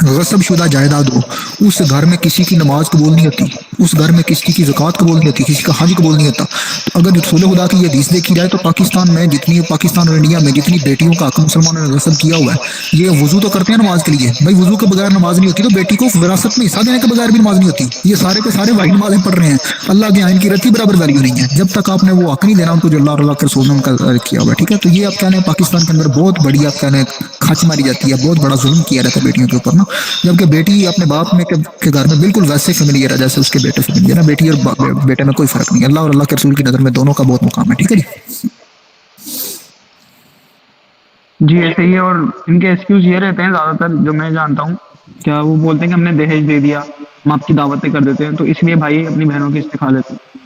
غصب شدہ جائیداد ہو اس گھر میں کسی کی نماز قبول نہیں ہوتی، اس گھر میں کسی کی زکوٰۃ قبول نہیں ہوتی، کسی کا حج قبول نہیں ہوتا. تو اگر رسول خدا کی یہ حدیث دیکھی جائے تو پاکستان اور انڈیا میں جتنی بیٹیوں کا حق مسلمانوں نے غصب کیا ہوا ہے، یہ وضو تو کرتے ہیں نماز کے لیے، بھائی وضو کے بغیر نماز نہیں ہوتی، تو بیٹی کو وراثت میں حصہ دینے کے بغیر بھی نماز نہیں ہوتی. یہ سارے کے سارے واحد نمازیں پڑھ رہے ہیں، اللہ کے آئین کی رتی برابر ویلیو نہیں ہے جب تک آپ نے وہ حق نہیں دینا ان کو جو اللہ اور اللہ کے رسول نے ان کا کیا ہوا ہے. ٹھیک ہے، تو یہ آپ کہنے پاکستان کے اندر بہت بڑی آپ کہنے کھچ ماری جاتی ہے، بہت بڑا ظلم کیا جاتا ہے بیٹیوں کے اوپر نا. جبکہ بیٹی اپنے باپ میں کے گھر میں بالکل ویسے فیملیئر ہے جیسے اس کے بیٹے فیملیئر ہے. بیٹی اور بیٹے میں کوئی فرق نہیں، اللہ اور اللہ کے رسول کی نظر میں دونوں کا بہت مقام ہے. ٹھیک ہے جی. جی ایسے ہی. اور ان کے ایکسکیوز یہ رہتے ہیں زیادہ تر جو میں جانتا ہوں، کیا وہ بولتے ہیں کہ ہم نے دہیج دے دیا، ہم آپ کی دعوتیں کر دیتے ہیں، تو اس لیے بھائی اپنی بہنوں کی استقبال لیتے ہیں.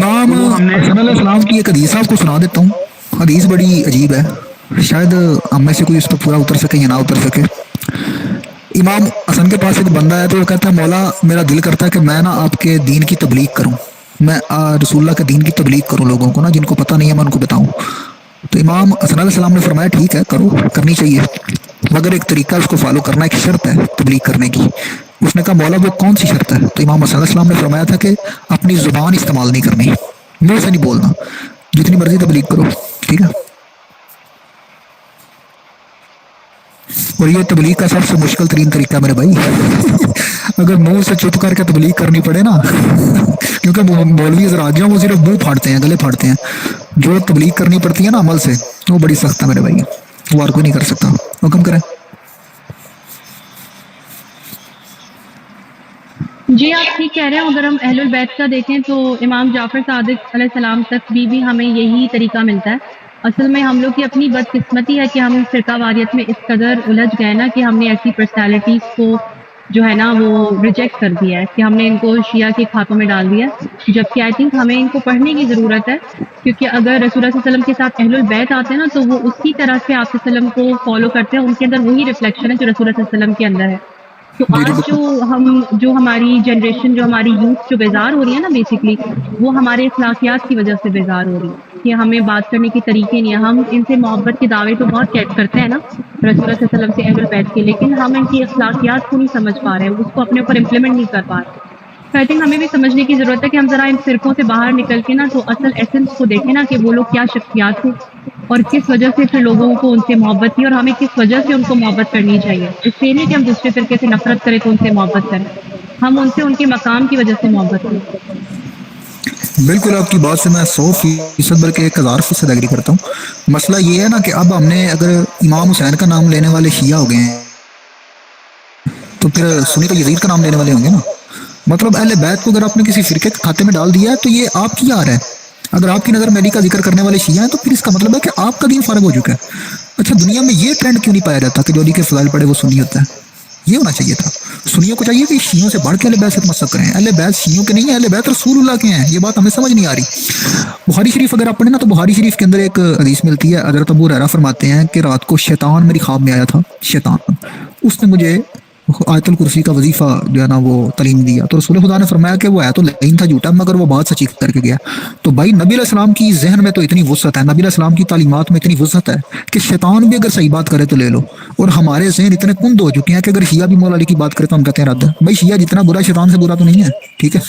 امام حسن علیہ السلام کی ایک حدیث آپ کو سنا دیتا ہوں. حدیث بڑی عجیب ہے, شاید ہم میں سے کوئی اس پہ پورا اتر سکے یا نہ اتر سکے. امام حسن کے پاس ایک بندہ ہے تو وہ کہتا ہے مولا میرا دل کرتا ہے کہ میں نا آپ کے دین کی تبلیغ کروں, میں رسول اللہ کے دین کی تبلیغ کروں لوگوں کو نا, جن کو پتہ نہیں ہے میں ان کو بتاؤں. تو امام حسن علیہ السلام نے فرمایا ٹھیک ہے کرو, کرنی چاہیے, مگر ایک طریقہ اس کو فالو کرنا, ایک شرط ہے تبلیغ کرنے کی. اس نے کہا مولا وہ کون سی شرط ہے؟ تو امام حسن علیہ السلام نے فرمایا تھا کہ اپنی زبان استعمال نہیں کرنی, منہ سے نہیں بولنا, جتنی مرضی تبلیغ کرو, ٹھیک ہے. اور یہ تبلیغ کا سب سے مشکل ترین طریقہ ہے میرے بھائی. اگر منہ سے چپ کر کے تبلیغ کرنی پڑے نا, کیونکہ مولوی حضرات جو ہیں وہ صرف منہ پھاڑتے ہیں, گلے پھاڑتے ہیں. جو تبلیغ کرنی پڑتی ہے نا عمل سے, وہ بڑی سخت ہے میرے بھائی, وہ اور کوئی نہیں کر سکتا. حکم کریں. جی آپ ٹھیک کہہ رہے ہیں. اگر ہم اہل البیت کا دیکھیں تو امام جعفر صادق علیہ السلام تک بھی ہمیں یہی طریقہ ملتا ہے. اصل میں ہم لوگ کی اپنی بدقسمتی ہے کہ ہم فرقہ واریت میں اس قدر الجھ گئے نا کہ ہم نے ایسی پرسنالٹیز کو جو ہے نا وہ ریجیکٹ کر دیا ہے, کہ ہم نے ان کو شیعہ کے کھاتوں میں ڈال دیا, جبکہ آئی تھنک ہمیں ان کو پڑھنے کی ضرورت ہے. کیونکہ اگر رسول اللہ صلی اللہ علیہ وسلم کے ساتھ اہل البیت آتے ہیں نا تو وہ اسی طرح سے آپ صلی اللہ علیہ وسلم کو فالو کرتے ہیں, ان کے اندر وہی ریفلیکشن ہے جو رسول اللہ صلی اللہ علیہ وسلم کے اندر ہے. تو آج جو ہماری جنریشن, جو ہماری یوتھ جو بیزار ہو رہی ہے نا بیسکلی, وہ ہمارے اخلاقیات کی وجہ سے بیزار ہو رہی ہے کہ ہمیں بات کرنے کے طریقے نہیں ہیں. ہم ان سے محبت کے دعوے تو بہت کرتے ہیں نا رسول اللہ صلی اللہ علیہ وسلم سے اہل بیت کے, لیکن ہم ان کی اخلاقیات کو نہیں سمجھ پا رہے ہیں, اس کو اپنے اوپر امپلیمنٹ نہیں کر پا رہے. تو آئی تھنک ہمیں بھی سمجھنے کی ضرورت ہے کہ ہم ذرا ان فرقوں سے باہر نکل کے نا تو اصل ایسنس کو دیکھیں نا کہ وہ لوگ کیا شخصیات تھے اور کس وجہ سے پھر لوگوں کو ان سے محبت تھی, اور ہمیں کس وجہ سے ان کو محبت کرنی چاہیے. اس لیے نہیں کہ ہم دوسرے فرقے سے نفرت کریں تو ان سے محبت کریں, ہم ان سے ان کے مقام کی وجہ سے محبت کریں. بالکل آپ کی بات سے میں 100% بلکہ 1000% ایگری کرتا ہوں. مسئلہ یہ ہے نا کہ اب ہم نے اگر امام حسین کا نام لینے والے شیعہ ہو گئے ہیں تو پھر سنی تو یزید کا نام لینے والے ہوں گے نا. مطلب اہل بیت کو اگر آپ نے کسی فرقے کے کھاتے میں ڈال دیا ہے تو یہ آپ کی آ رہا ہے. اگر آپ کی نظر میں علی کا ذکر کرنے والے شیعہ ہیں تو پھر اس کا مطلب ہے کہ آپ کا دین فارغ ہو چکا ہے. اچھا دنیا میں یہ ٹرینڈ کیوں نہیں پایا جاتا کہ جو علی کے فضائل پڑے وہ سنی ہوتا ہے؟ یہ ہونا چاہیے تھا. سنیوں کو چاہیے کہ شیعوں سے بڑھ کے اہل بیت سے تمسک کریں. اہل بیت شیعوں کے نہیں ہیں, اہل بیت رسول اللہ کے ہیں. یہ بات ہمیں سمجھ نہیں آ رہی. بخاری شریف اگر آپ پڑھیں نا تو بخاری شریف کے اندر ایک حدیث ملتی ہے, حضرت ابو ہریرہ فرماتے ہیں کہ رات کو شیطان میری خواب میں آیا تھا. شیطان, اس نے مجھے آیت الکرسی کا وظیفہ جو ہے نا وہ تعلیم دیا. تو رسول خدا نے فرمایا کہ وہ آیت اللعین تھا جھوٹا, مگر وہ بات سچی کر کے گیا. تو بھائی نبی علیہ السلام کی ذہن میں تو اتنی وسعت ہے, نبی علیہ السلام کی تعلیمات میں اتنی وسعت ہے کہ شیطان بھی اگر صحیح بات کرے تو لے لو. اور ہمارے ذہن اتنے کند ہو چکے ہیں کہ اگر شیعہ بھی مولا علی کی بات کرے تو ہم کہتے ہیں رد. بھائی شیعہ جتنا برا شیطان سے برا تو نہیں ہے, ٹھیک ہے.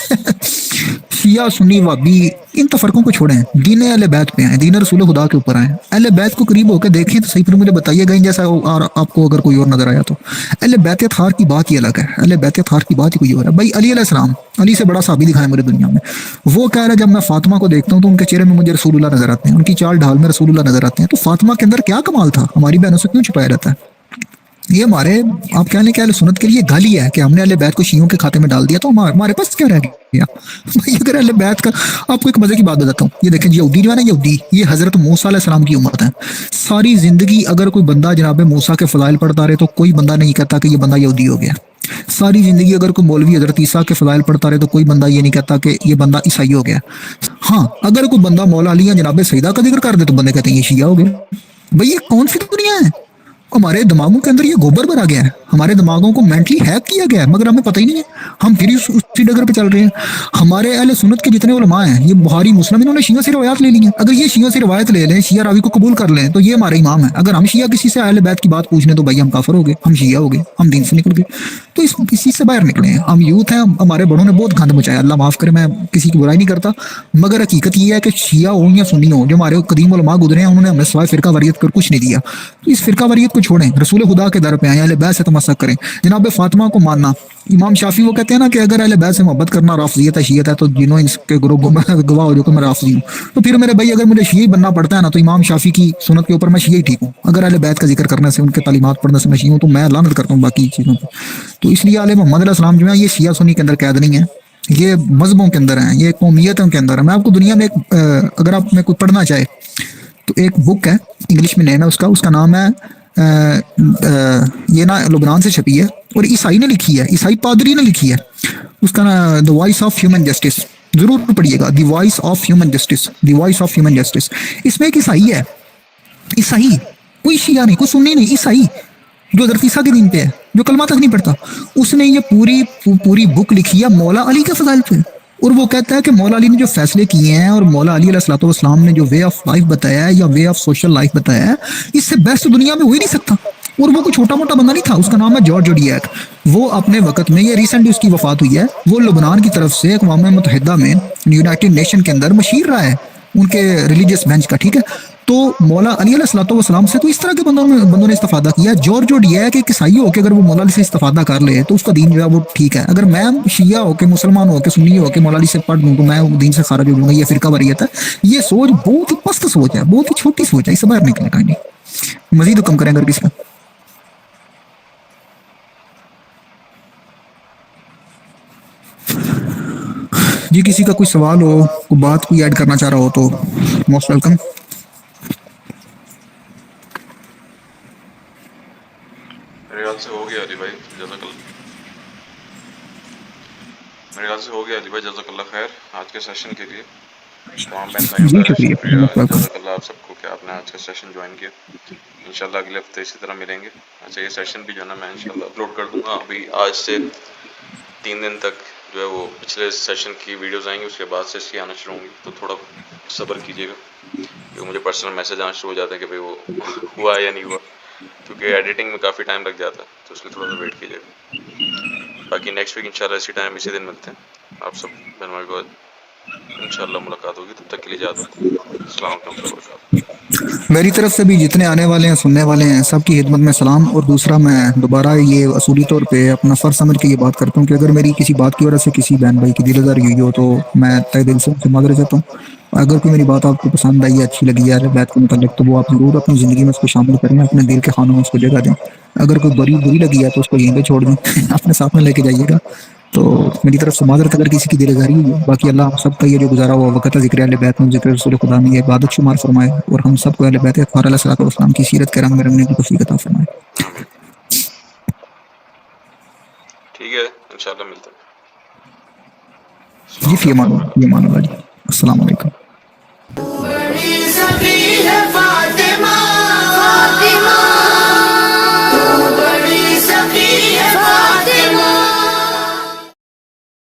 شیعہ سنی وابی ان تفرقوں کو چھوڑیں, دین اہل بیت پہ آئیں, دین رسول خدا کے اوپر آئیں. اہل بیت کو قریب ہو کے دیکھیں تو صحیح, پھر مجھے بتائیے گا جیسا اور آپ کو اگر کوئی اور نظر آیا تو. اہل بیت اطہار کی بات ہی الگ ہے, اہل بیت اطہار کی بات ہی کوئی اور ہے. بھائی علی علیہ السلام, علی سے بڑا صحابی دکھائے مجھے دنیا میں. وہ کہہ رہا ہے جب میں فاطمہ کو دیکھتا ہوں تو ان کے چہرے میں مجھے رسول اللہ نظر آتے ہیں, ان کی چال ڈھال میں رسول اللہ نظر آتے ہیں. تو فاطمہ کے اندر کیا کمال تھا, ہماری بہنوں سے کیوں چھپایا رہتا ہے؟ یہ ہمارے آپ کہہ لیں کہ اہل سنت کے لیے گالی ہے کہ ہم نے اہل بیت کو شیعوں کے کھاتے میں ڈال دیا. تو ہمارے پاس کیا رہ گیا بھائی؟ اگر اہل بیت کا, آپ کو ایک مزے کی بات بتاتا ہوں. یہ دیکھیں یہودی جو ہے نا, یہودی یہ حضرت موسیٰ علیہ السلام کی امت ہے. ساری زندگی اگر کوئی بندہ جناب موسیٰ کے فضائل پڑھتا رہے تو کوئی بندہ نہیں کہتا کہ یہ بندہ یہودی ہو گیا. ساری زندگی اگر کوئی مولوی حضرت عیسیٰ کے فضائل پڑھتا رہے تو کوئی بندہ یہ نہیں کہتا کہ یہ بندہ عیسائی ہو گیا. ہاں اگر کوئی بندہ مولا علی یا جناب سیدہ کا ذکر کر دے تو بندے کہتے ہیں یہ شیعہ ہو گیا. بھئی یہ کون سی دنیا ہے؟ ہمارے دماغوں کے اندر یہ گوبر بھرا گیا ہے, ہمارے دماغوں کو مینٹلی ہیک کیا گیا ہے, مگر ہمیں پتہ ہی نہیں ہے. ہم پھر اسی ڈگر پہ چل رہے ہیں. ہمارے اہل سنت کے جتنے علماء ہیں یہ بخاری مسلم انہوں نے شیعہ سے روایات لے لی ہیں. اگر یہ شیعہ سے روایت لے لیں, شیعہ راوی کو قبول کر لیں تو یہ ہمارے امام ہیں. اگر ہم شیعہ کسی سے اہل بیت کی بات پوچھ لیں تو بھائی ہم کافر ہو گئے, ہم شیعہ ہو گئے, ہم دین سے نکل گئے. تو اسی سے باہر نکلیں. ہم یوتھ ہیں, ہمارے بڑوں نے بہت گند مچایا, اللہ معاف کرے, میں کسی کی برائی نہیں کرتا, مگر حقیقت یہ ہے کہ شیعہ ہوں یا سنی ہوں, جو ہمارے قدیم علماء گزرے ہیں انہوں نے ہمیں سوائے فرقہ واریت کر کچھ نہیں دیا. تو اس فرقہ واریت کو چھوڑیں, رسول خدا کے در پہ آئیں, اہل بیت سے تمسک کریں. جناب فاطمہ کو ماننا, امام شافعی وہ کہتے ہیں نا کہ اگر اہل بیت سے محبت کرنا رافضیت ہے, شیعت ہے, تو جنوں اس کے گروہ گواہ ہو جو کہ میں رافضی ہوں. تو پھر میرے بھائی اگر مجھے شیعی بننا پڑتا ہے نا تو امام شافعی کی سنت کے اوپر میں شیعی ٹھیک ہوں. اگر اہل بیت کا ذکر کرنے سے, ان کے تعلیمات پڑھنے سے میں شیعی ہوں تو میں لعنت کرتا ہوں باقی چیزوں پہ. تو اس لیے آل محمد علیہ السلام جو ہے یہ شیعہ سنی کے اندر قید نہیں ہے, یہ مذہبوں کے اندر ہیں, یہ قومیتوں کے اندر ہے. میں آپ کو دنیا میں ایک اگر آپ میں کوئی پڑھنا چاہے تو ایک بک ہے, انگلش میں نیم ہے اس کا نام ہے یہ نا لبنان سے چھپی ہے اور عیسائی نے لکھی ہے, عیسائی پادری نے لکھی ہے. اس کا نا the voice of human justice. ضرور پڑھیے گا, the voice of human justice, the voice of human justice. اس میں ایک عیسائی ہے, عیسائی, کوئی شیعہ نہیں, کوئی سنی نہیں, عیسائی جو حضرت عیسیٰ کے دین پہ ہے, جو کلمہ تک نہیں پڑھتا. اس نے یہ پوری بک لکھی ہے مولا علی کے فضائل پہ, اور وہ کہتا ہے کہ مولا علی نے جو فیصلے کیے ہیں اور مولا علی علیہ الصلوۃ والسلام نے جو وے آف لائف بتایا ہے یا وے آف سوشل لائف بتایا ہے, اس سے بیسٹ دنیا میں ہو ہی نہیں سکتا. اور وہ کوئی چھوٹا موٹا بندہ نہیں تھا, اس کا نام ہے جارج اوڈیاک. وہ اپنے وقت میں, یہ ریسنٹلی اس کی وفات ہوئی ہے, وہ لبنان کی طرف سے اقوام متحدہ میں یونائٹڈ نیشن کے اندر مشیر رہا ہے ان کے ریلیجیس بینچ کا, ٹھیک ہے. تو مولا علی علیہ الصلوۃ والسلام سے تو اس طرح کے بندوں نے استفادہ کیا. جارج اوڈیاک ایک عیسائی ہو کے اگر وہ مولا علی سے استفادہ کر لے تو اس کا دین جو ہے وہ ٹھیک ہے. اگر میں شیعہ ہو کے, مسلمان ہو کے, سنی ہو کے مولا علی سے پڑھ لوں تو میں دین سے خارج ہو جاؤں گا. یہ فرقہ واریت ہے, یہ سوچ بہت ہی پست سوچ ہے, بہت ہی چھوٹی سوچ ہے, اس سے باہر نکلنے کا نہیں. مزید حکم کریں اگر کسی کا. جی کسی کا کوئی سوال ہو, کوئی بات کوئی ایڈ کرنا چاہ رہا ہو تو موسٹ ویلکم. میرے خیال سے ہو گیا علی بھائی, جزاک اللہ. میرے خیال سے ہو گیا علی بھائی, جزاک اللہ خیر آج کے سیشن کے لیے. تمام بہن بھائیوں جی کا شکریہ, موسٹ ویلکم. جزاک اللہ آپ سب کو کہ آپ نے آج کا سیشن جوائن کیا. انشاءاللہ اگلے ہفتے اسی طرح ملیں گے. اچھا یہ سیشن بھی جو ہے نا میں انشاءاللہ اپلوڈ کر دوں گا. ابھی آج سے 3 دن تک جو ہے وہ پچھلے سیشن کی ویڈیوز آئیں گی, اس کے بعد سے اس کی آنا شروع ہوں گی, تو تھوڑا صبر کیجیے گا کیونکہ مجھے پرسنل میسج آنا شروع ہو جاتا ہے کہ بھائی وہ ہوا یا نہیں ہوا, کیونکہ ایڈیٹنگ میں کافی ٹائم لگ جاتا ہے, تو اس لیے تھوڑا سا ویٹ کیجیے گا. باقی نیکسٹ ویک انشاءاللہ اسی ٹائم اسی دن ملتے ہیں. آپ سب بہن بھائی کو انشاءاللہ ملاقات ہوگی, تب تک کے لیے اجازت. السلام علیکم ورحمۃ اللہ وبرکاتہ. میری طرف سے بھی جتنے آنے والے ہیں, سننے والے ہیں, سب کی خدمت میں سلام. اور دوسرا میں دوبارہ یہ اصولی طور پہ اپنا فرض سمجھ کے یہ بات کرتا ہوں کہ اگر میری کسی بات کی وجہ سے کسی بہن بھائی کی دل آزاری ہوئی ہو تو میں تہ دل سے معذرت چاہتا ہوں. اگر کوئی میری بات آپ کو پسند آئی ہے, اچھی لگی ہے اہل بیت کے متعلق, تو وہ آپ ضرور اپنی زندگی میں اس کو شامل کریں, اپنے دل کے خانوں میں اس کو جگہ دیں. اگر کوئی بری لگی ہے تو اس کو یہیں پہ چھوڑ دیں, اپنے ساتھ میں لے کے جائیے گا. تو میری طرف سے معذرت اگر کسی کی دل آزاری ہوئی ہے. باقی اللہ ہم سب کا یہ جو گزارا ہوا وقت ہے, ذکر اہل بیت میں, ذکر رسول خدا میں, یہ عبادت شمار فرمائے, اور ہم سب کو اہل بیت اطہار علیہ الصلوۃ والسلام کی سیرت کے رنگ میں رنگنے کی توفیق عطا فرمائے. آمین. ٹھیک ہے انشاءاللہ ملتے ہیں. جی فی امان اللہ, فی امان اللہ جی. السلام علیکم.